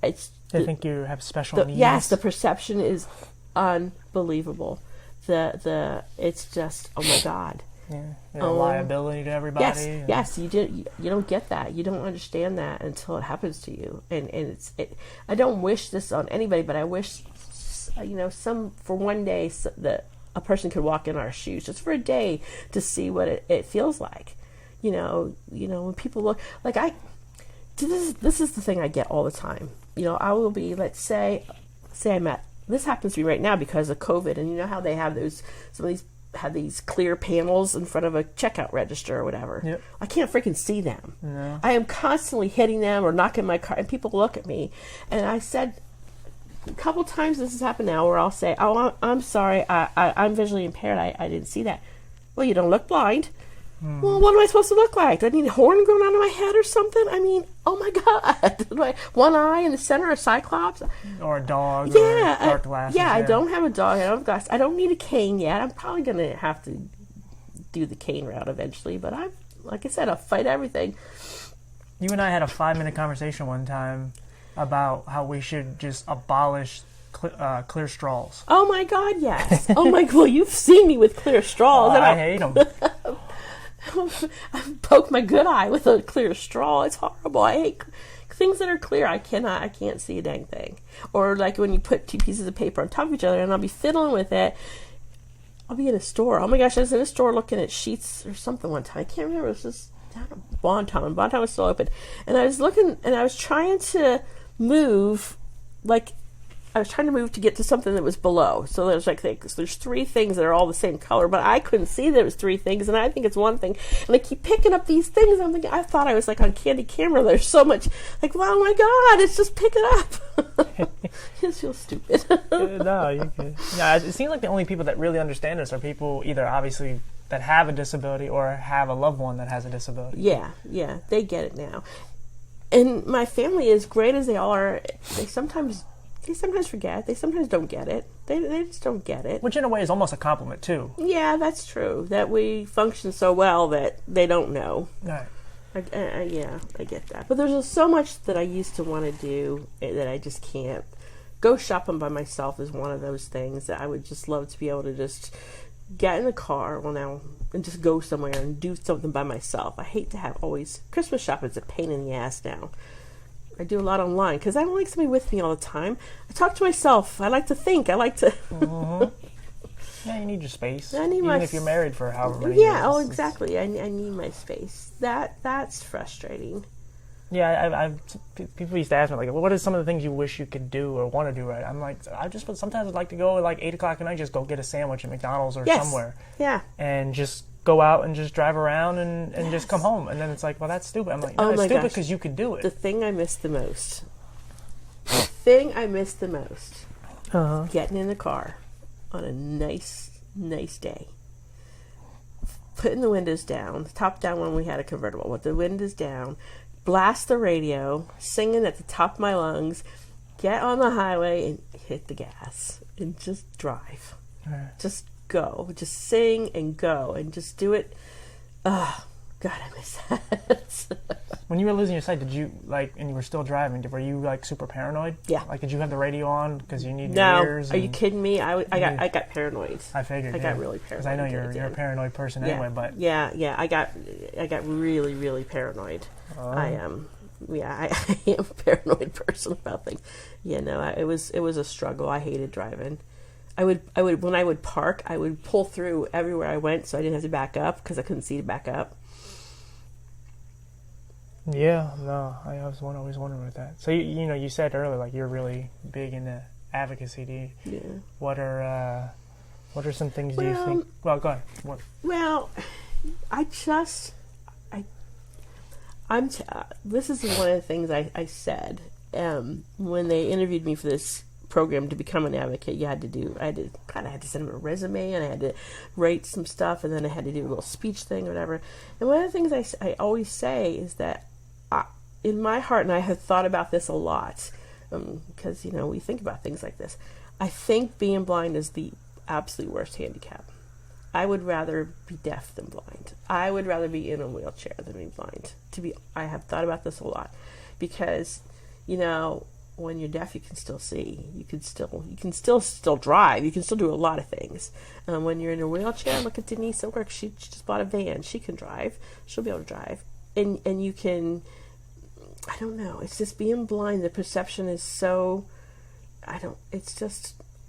They think you have special needs. Yes, the perception is unbelievable. It's just, oh my God. Yeah, you're a liability to everybody. Yes, you don't get that. You don't understand that until it happens to you. And I don't wish this on anybody, but I wish, for one day that a person could walk in our shoes just for a day to see what it feels like. When people look like this is the thing I get all the time. I will be, let's say I'm at, this happens to me right now because of COVID, and you know how they have some of these have these clear panels in front of a checkout register or whatever. Yep. I can't freaking see them. No. I am constantly hitting them or knocking my car, and people look at me. And I said a couple times, this has happened now, where I'll say, "Oh, I'm sorry, I'm visually impaired. I didn't see that." Well, you don't look blind. Well, what am I supposed to look like? Do I need a horn growing out of my head or something? I mean, oh my God. One eye in the center, a cyclops? Or a dog, yeah, or dark glasses. Yeah, I don't have a dog. I don't have glasses. I don't need a cane yet. I'm probably going to have to do the cane route eventually. But like I said, I'll fight everything. You and I had a 5-minute conversation one time about how we should just abolish clear straws. Oh my God, yes. Oh my God, well, you've seen me with clear straws. I hate them. I poke my good eye with a clear straw. It's horrible. I hate things that are clear. I can't see a dang thing. Or like when you put two pieces of paper on top of each other and I'll be fiddling with it. I'll be in a store. Oh my gosh, I was in a store looking at sheets or something one time. I can't remember. It was just down at Bonton. Bonton was still open. And I was looking and I was trying to move to get to something that was below. So there's there's 3 things that are all the same color, but I couldn't see there was 3 things, and I think it's one thing. And I keep picking up these things, and I'm thinking, I thought I was like on Candy Camera. There's so much, like, well, oh my God, it's just pick it up. It just feels stupid. No, you can. Yeah, it seems like the only people that really understand this are people either obviously that have a disability or have a loved one that has a disability. Yeah, they get it now. And my family, as great as they all are, they sometimes forget. They sometimes don't get it. They just don't get it. Which in a way is almost a compliment too. Yeah, that's true. That we function so well that they don't know. Right. I get that. But there's so much that I used to want to do that I just can't. Go shopping by myself is one of those things that I would just love to be able to just get in the car, and just go somewhere and do something by myself. I hate to have always... Christmas shopping is a pain in the ass now. I do a lot online because I don't like somebody with me all the time. I talk to myself. I like to think. I like to... Yeah, you need your space. I need Even if you're married for however many years. Yeah, exactly. I need my space. That's frustrating. Yeah, people used to ask me, like, well, what are some of the things you wish you could do or want to do right? I'm like, sometimes I'd like to go at like 8 o'clock at night, just go get a sandwich at McDonald's or somewhere. Yeah. And just go out and just drive around and just come home. And then it's like, well, that's stupid. I'm like, no, it's stupid because you could do it. The thing I miss the most. Getting in the car on a nice day. Putting the windows down. The top down when we had a convertible. With the windows down. Blast the radio. Singing at the top of my lungs. Get on the highway and hit the gas. And just drive. Just go. Just sing and go. And just do it. Oh, God, I miss that. When you were losing your sight, did you, like, and you were still driving, were you, like, super paranoid? Yeah. Like, did you have the radio on because you need your ears? No. Are you kidding me? I got paranoid. I figured. I got really paranoid. Because I know you're a paranoid person anyway, but... Yeah. I got really, really paranoid. I am. I am a paranoid person about things. Yeah, no, it was a struggle. I hated driving. I would when I would park, I would pull through everywhere I went so I didn't have to back up because I couldn't see to back up. Yeah, no, I was always wondering with that. So you said earlier, like, you're really big into advocacy. What are some things do you think? Well, go ahead. What? Well, this is one of the things I said when they interviewed me for this program to become an advocate. I had to send them a resume, and I had to write some stuff, and then I had to do a little speech thing or whatever. And one of the things I always say is that in my heart, and I have thought about this a lot, because we think about things like this. I think being blind is the absolute worst handicap. I would rather be deaf than blind. I would rather be in a wheelchair than be blind. I have thought about this a lot, because, you know, when you're deaf, you can still see. You can still drive. You can still do a lot of things. When you're in a wheelchair, look at Denise at work. She just bought a van. She can drive. She'll be able to drive. And you can, I don't know. It's just being blind. The perception is so, it's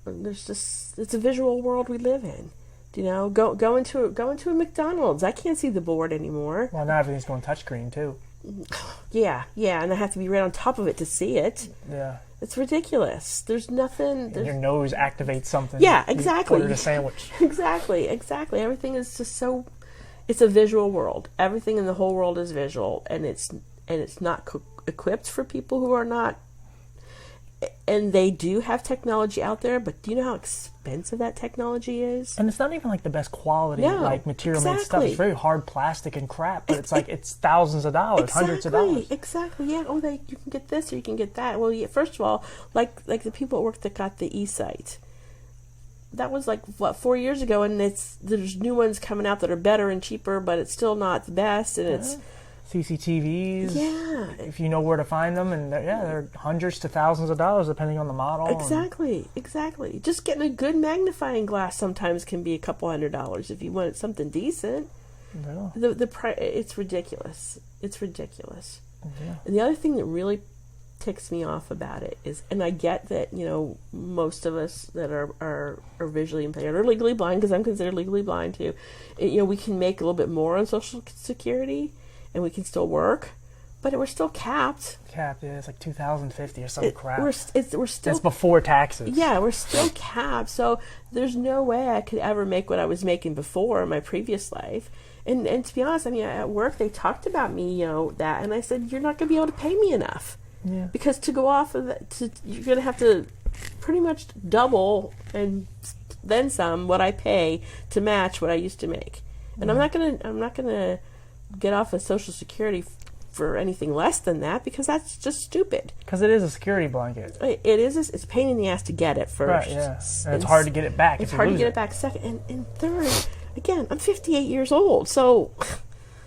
a visual world we live in. You know, go into a McDonald's. I can't see the board anymore. Well, now everything's going touchscreen too. Yeah, and I have to be right on top of it to see it. Yeah. It's ridiculous. There's nothing. Your nose activates something. Yeah, exactly. You ordered a sandwich. Exactly. Everything is just so. It's a visual world. Everything in the whole world is visual, and it's not equipped for people who are not. And they do have technology out there, but do you know how expensive that technology is? And it's not even like the best quality, like material made stuff. It's very hard plastic and crap, but it's thousands of dollars, hundreds of dollars. Exactly, yeah. Oh, you can get this or you can get that. Well, yeah, first of all, like the people at work that got the e-sight, that was 4 years ago, and there's new ones coming out that are better and cheaper, but it's still not the best, and it's. CCTVs. Yeah. If you know where to find them, and they're hundreds to thousands of dollars depending on the model. Exactly. Just getting a good magnifying glass sometimes can be a couple $100 if you want something decent. Yeah. The price, it's ridiculous. It's ridiculous. Yeah. And the other thing that really ticks me off about it is, and I get that, you know, most of us that are visually impaired are legally blind, because I'm considered legally blind too. You know, we can make a little bit more on Social Security, and we can still work, but we're still capped. Capped, yeah, it's like $2,050 or some crap. We're still. It's before taxes. Yeah, we're still capped. So there's no way I could ever make what I was making before in my previous life. And to be honest, I mean, at work they talked about me, you know, that, and I said, you're not going to be able to pay me enough. Yeah. Because to go off of that, you're going to have to pretty much double and then some what I pay to match what I used to make. And I'm not gonna get off of Social Security for anything less than that, because that's just stupid. Because it is a security blanket. It is. It's a pain in the ass to get it first. Right, yeah. And it's hard to get it back. It's hard to get it back second. And third, again, I'm 58 years old, so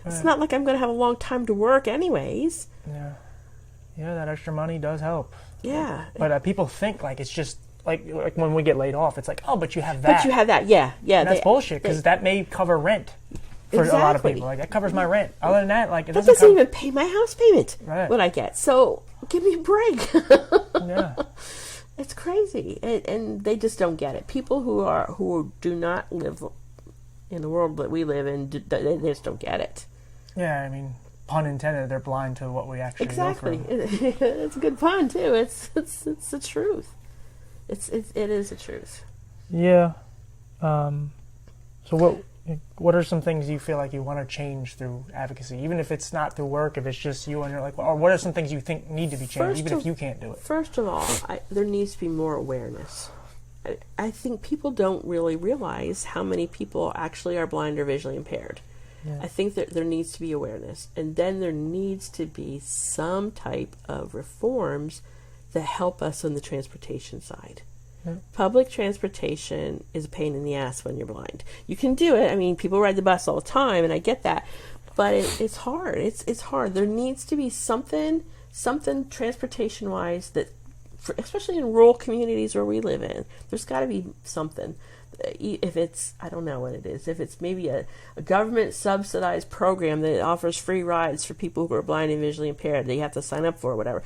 it's not like I'm going to have a long time to work anyways. Yeah. Yeah, that extra money does help. Yeah. But people think like it's just like when we get laid off, it's like, oh, but you have that. But you have that, yeah. And that's bullshit, because that may cover rent. For a lot of people, like, that covers my rent. Other than that, like, that doesn't even pay my house payment. Right. What I get. So give me a break. Yeah, it's crazy, and they just don't get it. People who do not live in the world that we live in, they just don't get it. Yeah, I mean, pun intended. They're blind to what we actually exactly. go through. It's a good pun too. It's the truth. It is the truth. Yeah. So what are some things you feel like you want to change through advocacy, even if it's not through work, if it's just you and you're like, or what are some things you think need to be changed, even if you can't do it? First of all, there needs to be more awareness. I think people don't really realize how many people actually are blind or visually impaired. Yeah. I think that there needs to be awareness, and then there needs to be some type of reforms that help us on the transportation side. Yeah. Public transportation is a pain in the ass when you're blind. You can do it. I mean, people ride the bus all the time, and I get that. But it's hard. It's hard. There needs to be something transportation-wise that, especially in rural communities where we live in, there's got to be something. If it's, I don't know what it is. If it's maybe a government-subsidized program that offers free rides for people who are blind and visually impaired that you have to sign up for or whatever.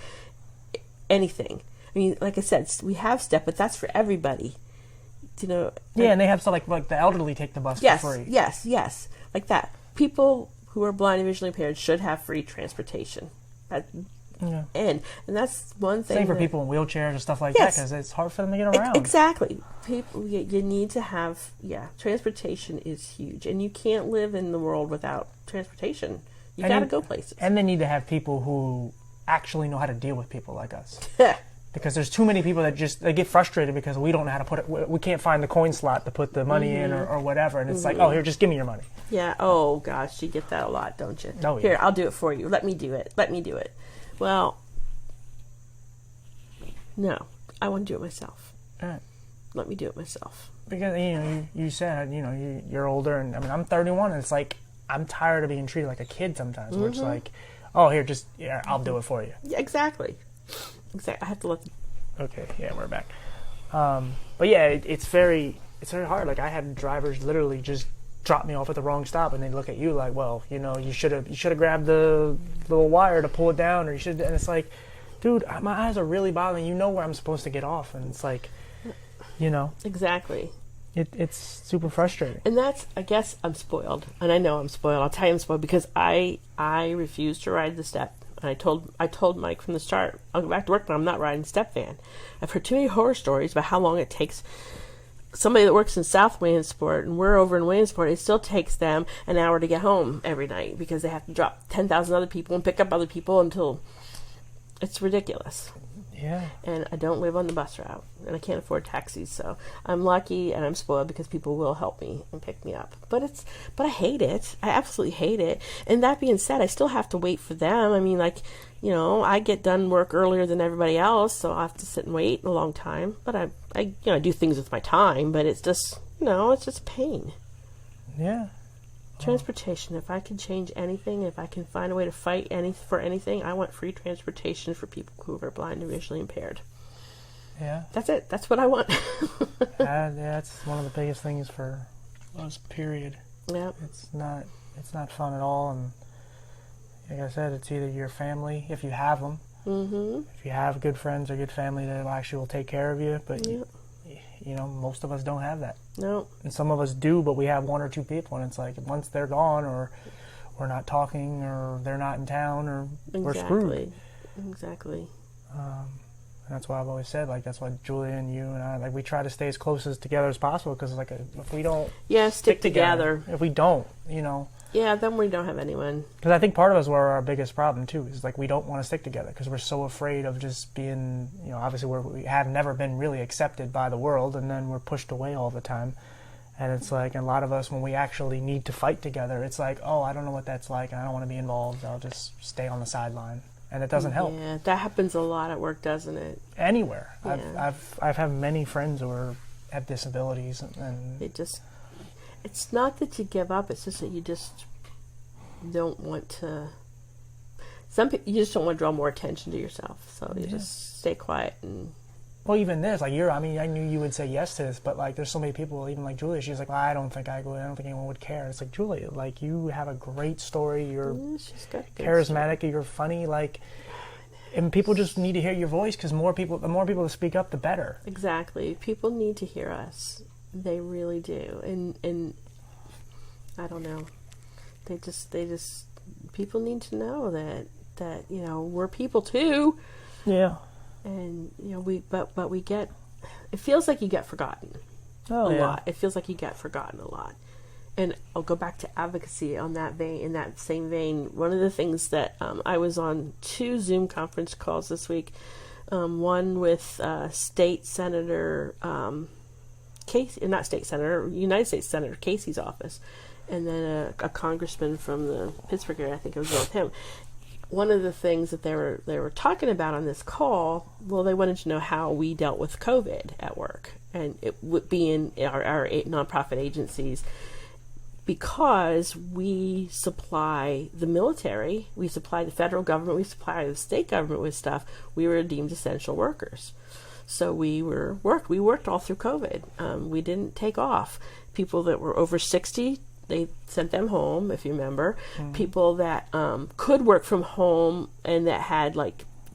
Anything. I mean, like I said, we have STEP, but that's for everybody. You know. Yeah, and they have like the elderly take the bus for free. Yes, like that. People who are blind and visually impaired should have free transportation. And that's one thing. Same for people in wheelchairs and stuff like that, because it's hard for them to get around. Exactly. People, you need to have. Transportation is huge, and you can't live in the world without transportation. You got to go places. And they need to have people who actually know how to deal with people like us. Because there's too many people that they get frustrated because we don't know how to put it. We can't find the coin slot to put the money in or whatever, and it's like, oh, here, just give me your money. Yeah. Oh gosh, you get that a lot, don't you? Oh, yeah. Here, I'll do it for you. Let me do it. Well, no, I want to do it myself. All right. let me do it myself. Because you said you're older, and I mean I'm 31, and it's like I'm tired of being treated like a kid sometimes. Where it's like, oh here, I'll do it for you. Yeah, exactly. I have to let. Okay, yeah, we're back. But yeah, it's very hard. Like I had drivers literally just drop me off at the wrong stop, and they look at you like, well, you should have grabbed the little wire to pull it down, or you should. And it's like, dude, my eyes are really bothering. You know where I'm supposed to get off, and it's like, Exactly. It's super frustrating. And I guess I'm spoiled, and I know I'm spoiled. I'll tell you I'm spoiled because I refuse to ride the step. And I told Mike from the start, I'll go back to work, but I'm not riding step van. I've heard too many horror stories about how long it takes somebody that works in South Williamsport, and we're over in Williamsport, it still takes them an hour to get home every night because they have to drop 10,000 other people and pick up other people until it's ridiculous. Yeah. And I don't live on the bus route, and I can't afford taxis, so I'm lucky and I'm spoiled because people will help me and pick me up. But I hate it. I absolutely hate it. And that being said, I still have to wait for them. I mean, I get done work earlier than everybody else, so I have to sit and wait a long time. But I do things with my time, but it's just, it's just pain. Yeah. Transportation. If I can change anything, if I can find a way to fight for anything, I want free transportation for people who are blind and visually impaired. Yeah. That's it. That's what I want. Yeah, that's one of the biggest things for us, period. Yeah. It's not fun at all, and like I said, it's either your family, if you have them, if you have good friends or good family that actually will take care of you, but most of us don't have that. No. And some of us do, but we have one or two people, and it's like once they're gone, or we're not talking, or they're not in town, or we're screwed. Exactly. And that's why I've always said, that's why Julia and you and I, we try to stay as close together as possible, because if we don't stick together. If we don't, Yeah, then we don't have anyone. Because I think part of us where our biggest problem too is we don't want to stick together because we're so afraid of just being, obviously we have never been really accepted by the world, and then we're pushed away all the time. And it's a lot of us, when we actually need to fight together, it's oh, I don't know what that's like, and I don't want to be involved. I'll just stay on the sideline, and it doesn't help. Yeah, that happens a lot at work, doesn't it? Anywhere. Yeah. I've had many friends who have disabilities, and it's not that you give up, it's just that you just don't want to. You just don't want to draw more attention to yourself, so you just stay quiet. And well, even this, I knew you would say yes to this, but there's so many people, even like Julia, she's like, well, I don't think anyone would care. It's like, Julia, you have a great story, you're charismatic, you're funny, and people just need to hear your voice, because the more people that speak up, the better. Exactly. People need to hear us. They really do. And I don't know. They just people need to know that we're people too. Yeah. And but we get, it feels like you get forgotten a lot. It feels like you get forgotten a lot. And I'll go back to advocacy in that same vein. One of the things that I was on 2 Zoom conference calls this week. One with State Senator United States Senator Casey's office, and then a congressman from the Pittsburgh area. I think it was with him. One of the things that they were talking about on this call, well, they wanted to know how we dealt with COVID at work, and it would be in our nonprofit agencies, because we supply the military, we supply the federal government, we supply the state government with stuff. We were deemed essential workers. So we worked all through COVID. We didn't take off. People that were over 60, they sent them home, if you remember. Mm-hmm. People that could work from home and that had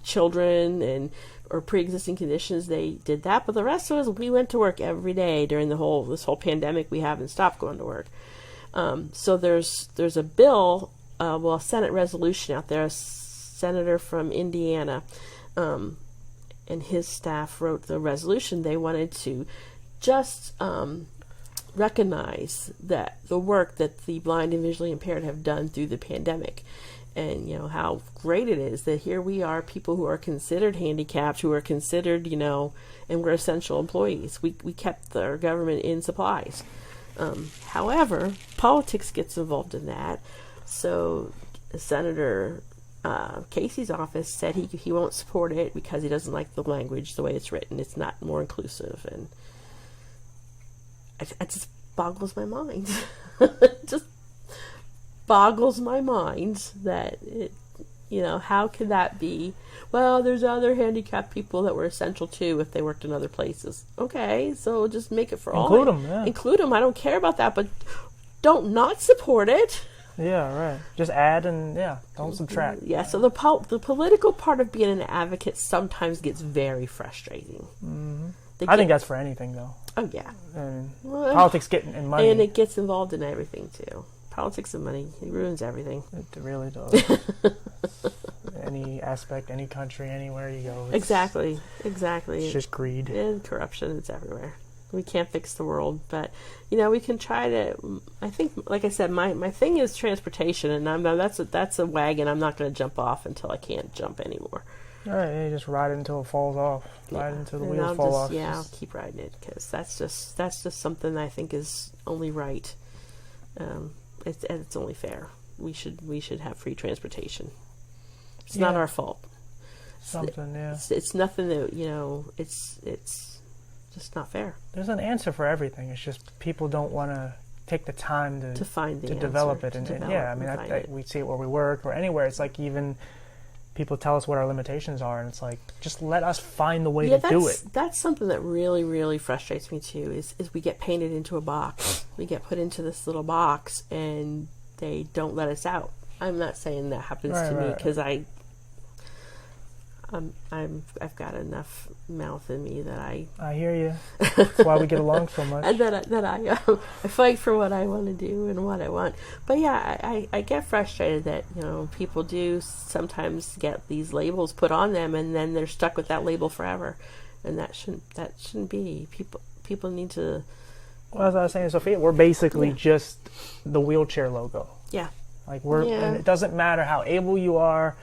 children or pre-existing conditions, they did that. But the rest of us, we went to work every day during this whole pandemic. We haven't stopped going to work. So there's a bill, a Senate resolution out there. A senator from Indiana, and his staff wrote the resolution. They wanted to just recognize that the work that the blind and visually impaired have done through the pandemic, and how great it is that here we are, people who are considered handicapped, who are considered and we're essential employees. We kept our government in supplies. However, politics gets involved in that. So Senator Casey's office said he won't support it because he doesn't like the language, the way it's written. It's not more inclusive, and it just boggles my mind. It just boggles my mind that how could that be? Well, there's other handicapped people that were essential too if they worked in other places. Okay, so just make it for all. Include them, yeah. Include them. I don't care about that, but don't not support it. Yeah, right. Just add and, don't subtract. Yeah, so the political part of being an advocate sometimes gets very frustrating. Mm-hmm. I think that's for anything, though. Oh, yeah. And politics and money. And it gets involved in everything, too. Politics and money, it ruins everything. It really does. Any aspect, any country, anywhere you go. Exactly. It's just greed. And corruption, it's everywhere. We can't fix the world, but, we can try to, I think, like I said, my thing is transportation, and that's a wagon I'm not going to jump off until I can't jump anymore. All right, you just ride it until it falls off. Ride until the wheels fall off. Yeah, I'll keep riding it, because that's just something I think is only right. It's only fair. We should have free transportation. It's not our fault. It's nothing that it's just not fair. There's an answer for everything. It's just people don't want to take the time to find the answer, develop it. We see it where we work or anywhere. It's like even people tell us what our limitations are, and it's like, just let us find the way to do it. That's something that really, really frustrates me too, is we get painted into a box. We get put into this little box, and they don't let us out. I'm not saying that happens to me, because I've got enough mouth in me that I hear you. That's why we get along so much. And that I fight for what I want to do and what I want. But yeah, I get frustrated that people do sometimes get these labels put on them, and then they're stuck with that label forever, and that shouldn't be. People need to. Well, as I was saying, Sophia, we're basically just the wheelchair logo. Yeah. Like and it doesn't matter how able you are,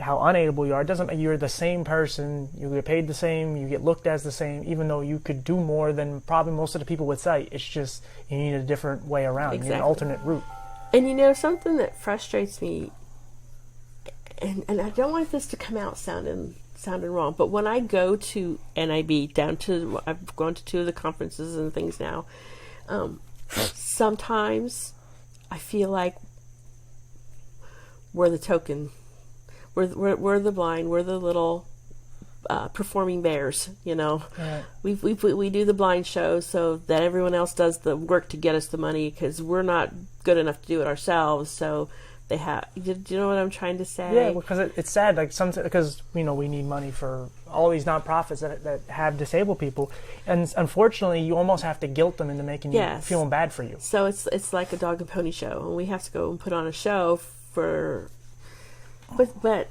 how unable you are. It doesn't matter. You're the same person. You get paid the same. You get looked as the same, even though you could do more than probably most of the people with sight. It's just you need a different way around. Exactly. You need an alternate route. And something that frustrates me, and I don't want this to come out sounding wrong, but when I go to NIB, I've gone to 2 of the conferences and things now, sometimes I feel like we're the token. We're the blind. We're the little performing bears. Right. We do the blind show so that everyone else does the work to get us the money, because we're not good enough to do it ourselves. So they have. Do you know what I'm trying to say? Yeah, because it's sad. Like because we need money for all these nonprofits that have disabled people, and unfortunately, you almost have to guilt them into making you feeling bad for you. So it's like a dog and pony show, and we have to go and put on a show for. But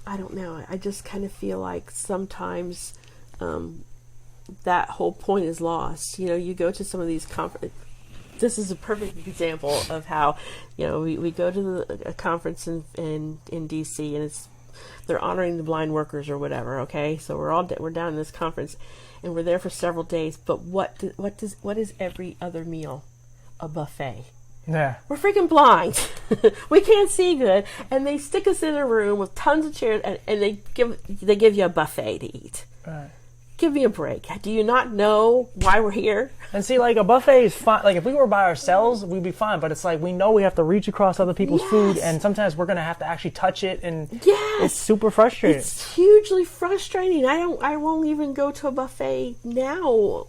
I don't know. I just kind of feel like sometimes that whole point is lost. You go to some of these conferences. This is a perfect example of how, we go to a conference in DC, and they're honoring the blind workers or whatever. Okay, so we're down in this conference, and we're there for several days. But what is every other meal? A buffet. Yeah. We're freaking blind. We can't see good, and they stick us in a room with tons of chairs, and they give you a buffet to eat. Right. Give me a break. Do you not know why we're here? And see, like, a buffet is fine. Like, if we were by ourselves, we'd be fine. But it's like, we know we have to reach across other people's food, and sometimes we're going to have to actually touch it, and it's super frustrating. It's hugely frustrating. I won't even go to a buffet now.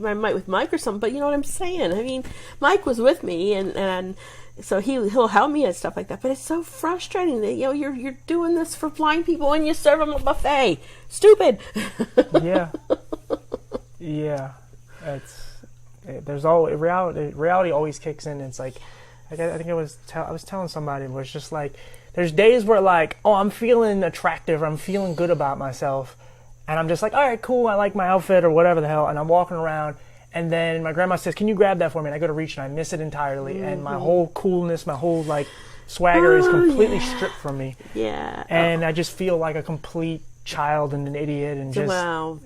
I might with Mike or something, but you know what I'm saying. I mean, Mike was with me, and so he'll help me and stuff like that. But it's so frustrating that you're doing this for blind people and you serve them a buffet. Stupid. Yeah. There's always reality always kicks in. It's like I think I was telling somebody where it's just like there's days where like, oh, I'm feeling attractive, or I'm feeling good about myself. And I'm just like, all right, cool, I like my outfit or whatever the hell. And I'm walking around, and then my grandma says, can you grab that for me? And I go to reach, and I miss it entirely. Mm-hmm. And my whole coolness, my whole, like, swagger is completely stripped from me. Yeah. And I just feel like a complete child and an idiot. And just. Well,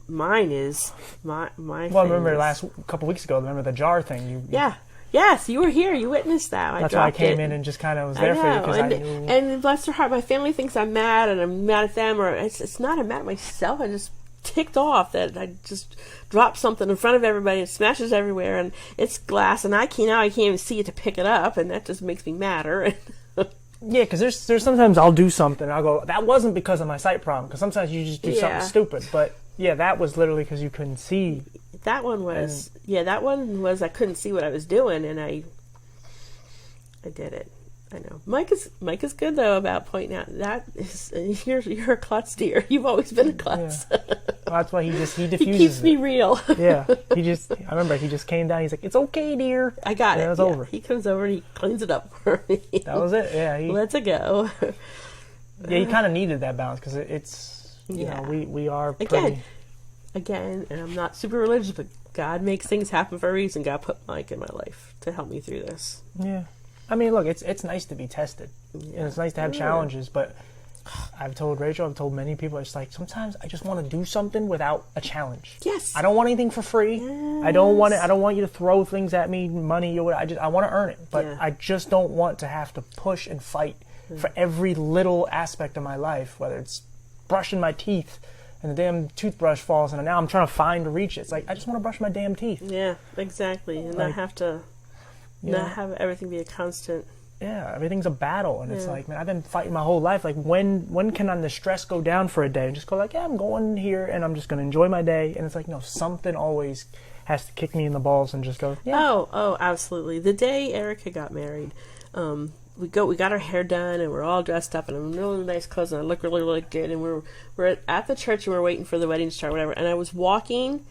mine is. My well, I remember last couple weeks ago, remember the jar thing? Yeah. Yes, you were here. You witnessed that. That's why I came in and just kind of was there for you, because I knew. And bless her heart, my family thinks I'm mad, and I'm mad at them, or it's not. I'm mad at myself. I just ticked off that I just dropped something in front of everybody and smashes everywhere, and it's glass, and now I can't even see it to pick it up, and that just makes me madder. Yeah, because there's sometimes I'll do something and I'll go, that wasn't because of my sight problem, because sometimes you just do something stupid, but yeah, that was literally because you couldn't see. That one was I couldn't see what I was doing, and I did it. I know. Mike is good though about pointing out that is you're a klutz, dear. You've always been a klutz. Yeah. Well, that's why he diffuses he keeps me real. Yeah. I remember he just came down. He's like, "It's okay, dear." I got it. It was over. He comes over and he cleans it up for me. That was it. Yeah. Lets it go. Yeah, he kind of needed that balance because it's you know we are pretty... again, and I'm not super religious, but God makes things happen for a reason. God put Mike in my life to help me through this. Yeah. I mean, look, it's nice to be tested, and it's nice to have challenges, but I've told Rachel, I've told many people, it's like, sometimes I just want to do something without a challenge. Yes. I don't want anything for free. Yes. I don't want you to throw things at me, money, or whatever. I want to earn it, but I just don't want to have to push and fight for every little aspect of my life, whether it's brushing my teeth and the damn toothbrush falls, and now I'm trying to reach it. It's like, I just want to brush my damn teeth. Yeah, exactly, and not have to... Not have everything be a constant. Yeah, everything's a battle, and it's like, man, I've been fighting my whole life. Like, when can the stress go down for a day and just go like, yeah, I'm going here, and I'm just going to enjoy my day. And it's like, no, something always has to kick me in the balls and just go, yeah. Oh, absolutely. The day Erica got married, we got our hair done, and we're all dressed up, and I'm in really nice clothes, and I look really, really good. And we're at the church, and we're waiting for the wedding to start, whatever. And I was walking.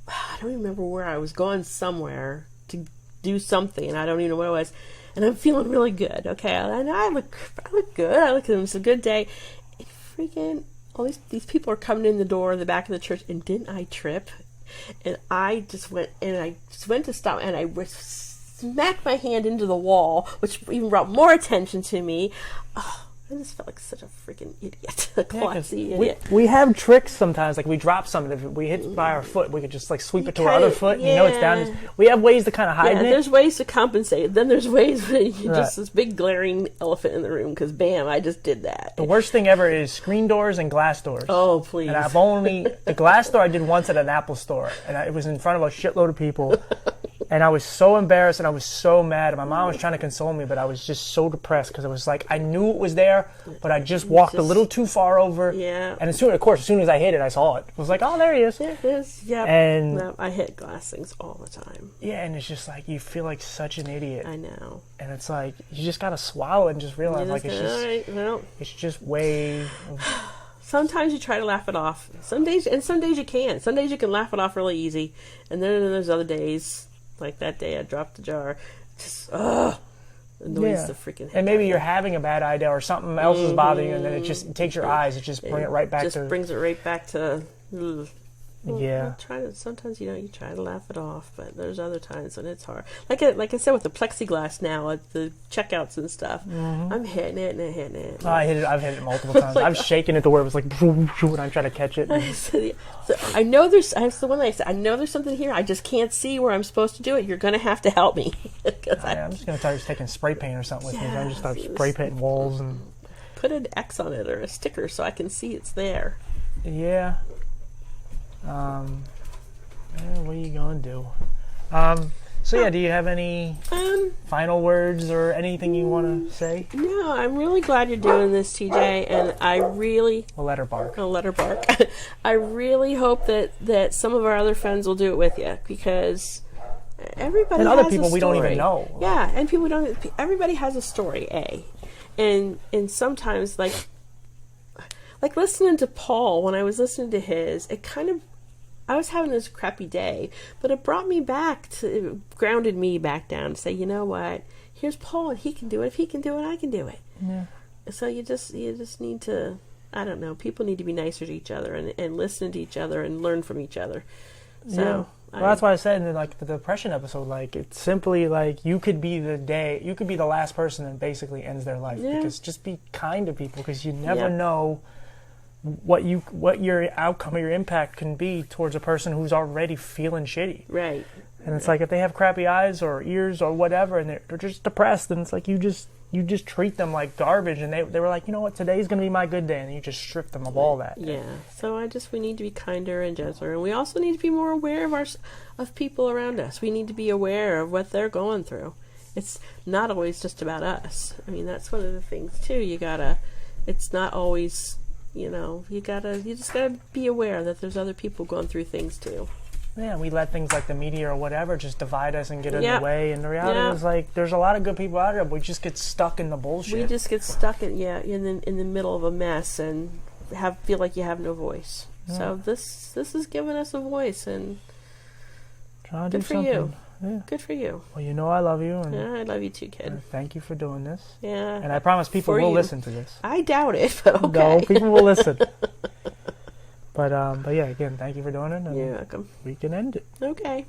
I don't remember where I was going, somewhere to do something, and I don't even know what it was, and I'm feeling really good. Okay, and I look good. I look at them. It's a good day. And freaking all these people are coming in the door in the back of the church, and didn't I trip? And I just went to stop, and I smacked my hand into the wall, which even brought more attention to me. Oh, I just felt like such a freaking idiot, a clumsy idiot. We have tricks sometimes, like we drop something. If we hit by our foot, we could just like sweep it to our other foot, and it's down. We have ways to kind of hide it. There's ways to compensate. Then there's ways where you just this big glaring elephant in the room, because bam, I just did that. The worst thing ever is screen doors and glass doors. Oh, please. And the glass door I did once at an Apple store, and it was in front of a shitload of people. And I was so embarrassed, and I was so mad. And my mom was trying to console me, but I was just so depressed because it was like I knew it was there, but I just walked a little too far over. Yeah. And as soon as I hit it, I saw it. I was like, oh, there he is. There it is. Yeah. And I hit glass things all the time. Yeah, and it's just like you feel like such an idiot. I know. And it's like you just gotta swallow it and just realize it's just way. Sometimes you try to laugh it off. Some days you can. Some days you can laugh it off really easy, and then there's other days. Like that day I dropped the jar. Just, annoys the freaking heck. And maybe you're having a bad idea or something else is bothering you, and then it takes your eyes. It just brings it right back brings it right back to... Yeah. Sometimes you try to laugh it off, but there's other times when it's hard. Like I said with the plexiglass now at the checkouts and stuff, I'm hitting it and hitting it. Oh, I've hit it multiple times. I've shaken it to where it was like when I'm trying to catch it. So I know there's. That's the one I said. I know there's something here. I just can't see where I'm supposed to do it. You're gonna have to help me. I'm just gonna start taking spray paint or something with me. So I just start spray painting walls and put an X on it or a sticker so I can see it's there. Yeah. What are you gonna do? Do you have any final words or anything you want to say? No, I'm really glad you're doing this, TJ, and I really... I'll let her bark. I really hope that some of our other friends will do it with you, because everybody and has other people a story. We don't even know. Yeah, and people don't... Everybody has a story, And sometimes, like listening to Paul, when I was listening to his, it kind of... I was having this crappy day, but it brought me back it grounded me back down to say, you know what? Here's Paul, and he can do it. If he can do it, I can do it. Yeah. So you just need to, I don't know, people need to be nicer to each other and listen to each other and learn from each other. So yeah. Well, that's why I said in the depression episode, like, it's simply like you could be the last person that basically ends their life. Yeah. Because just be kind to people, because you never know what your outcome or your impact can be towards a person who's already feeling shitty. Right. And it's like if they have crappy eyes or ears or whatever, and they're just depressed, and it's like you just you just treat them like garbage, and they were like, you know what, today's going to be my good day, and you just strip them of all that. Yeah. So we need to be kinder and gentler, and we also need to be more aware of people around us. We need to be aware of what they're going through. It's not always just about us. I mean, that's one of the things too. It's not always, you just gotta be aware that there's other people going through things too. Yeah, we let things like the media or whatever just divide us and get in the way. And the reality is, like, there's a lot of good people out there, but we just get stuck in the bullshit. We just get stuck in the middle of a mess and feel like you have no voice. Yeah. So this has given us a voice, and good for you. Yeah. Good for you. Well, I love you. And I love you too, kid. Thank you for doing this. Yeah. And I promise people will listen to this. I doubt it, but okay. No, people will listen. But yeah, again, thank you for doing it. And you're welcome. We can end it. Okay.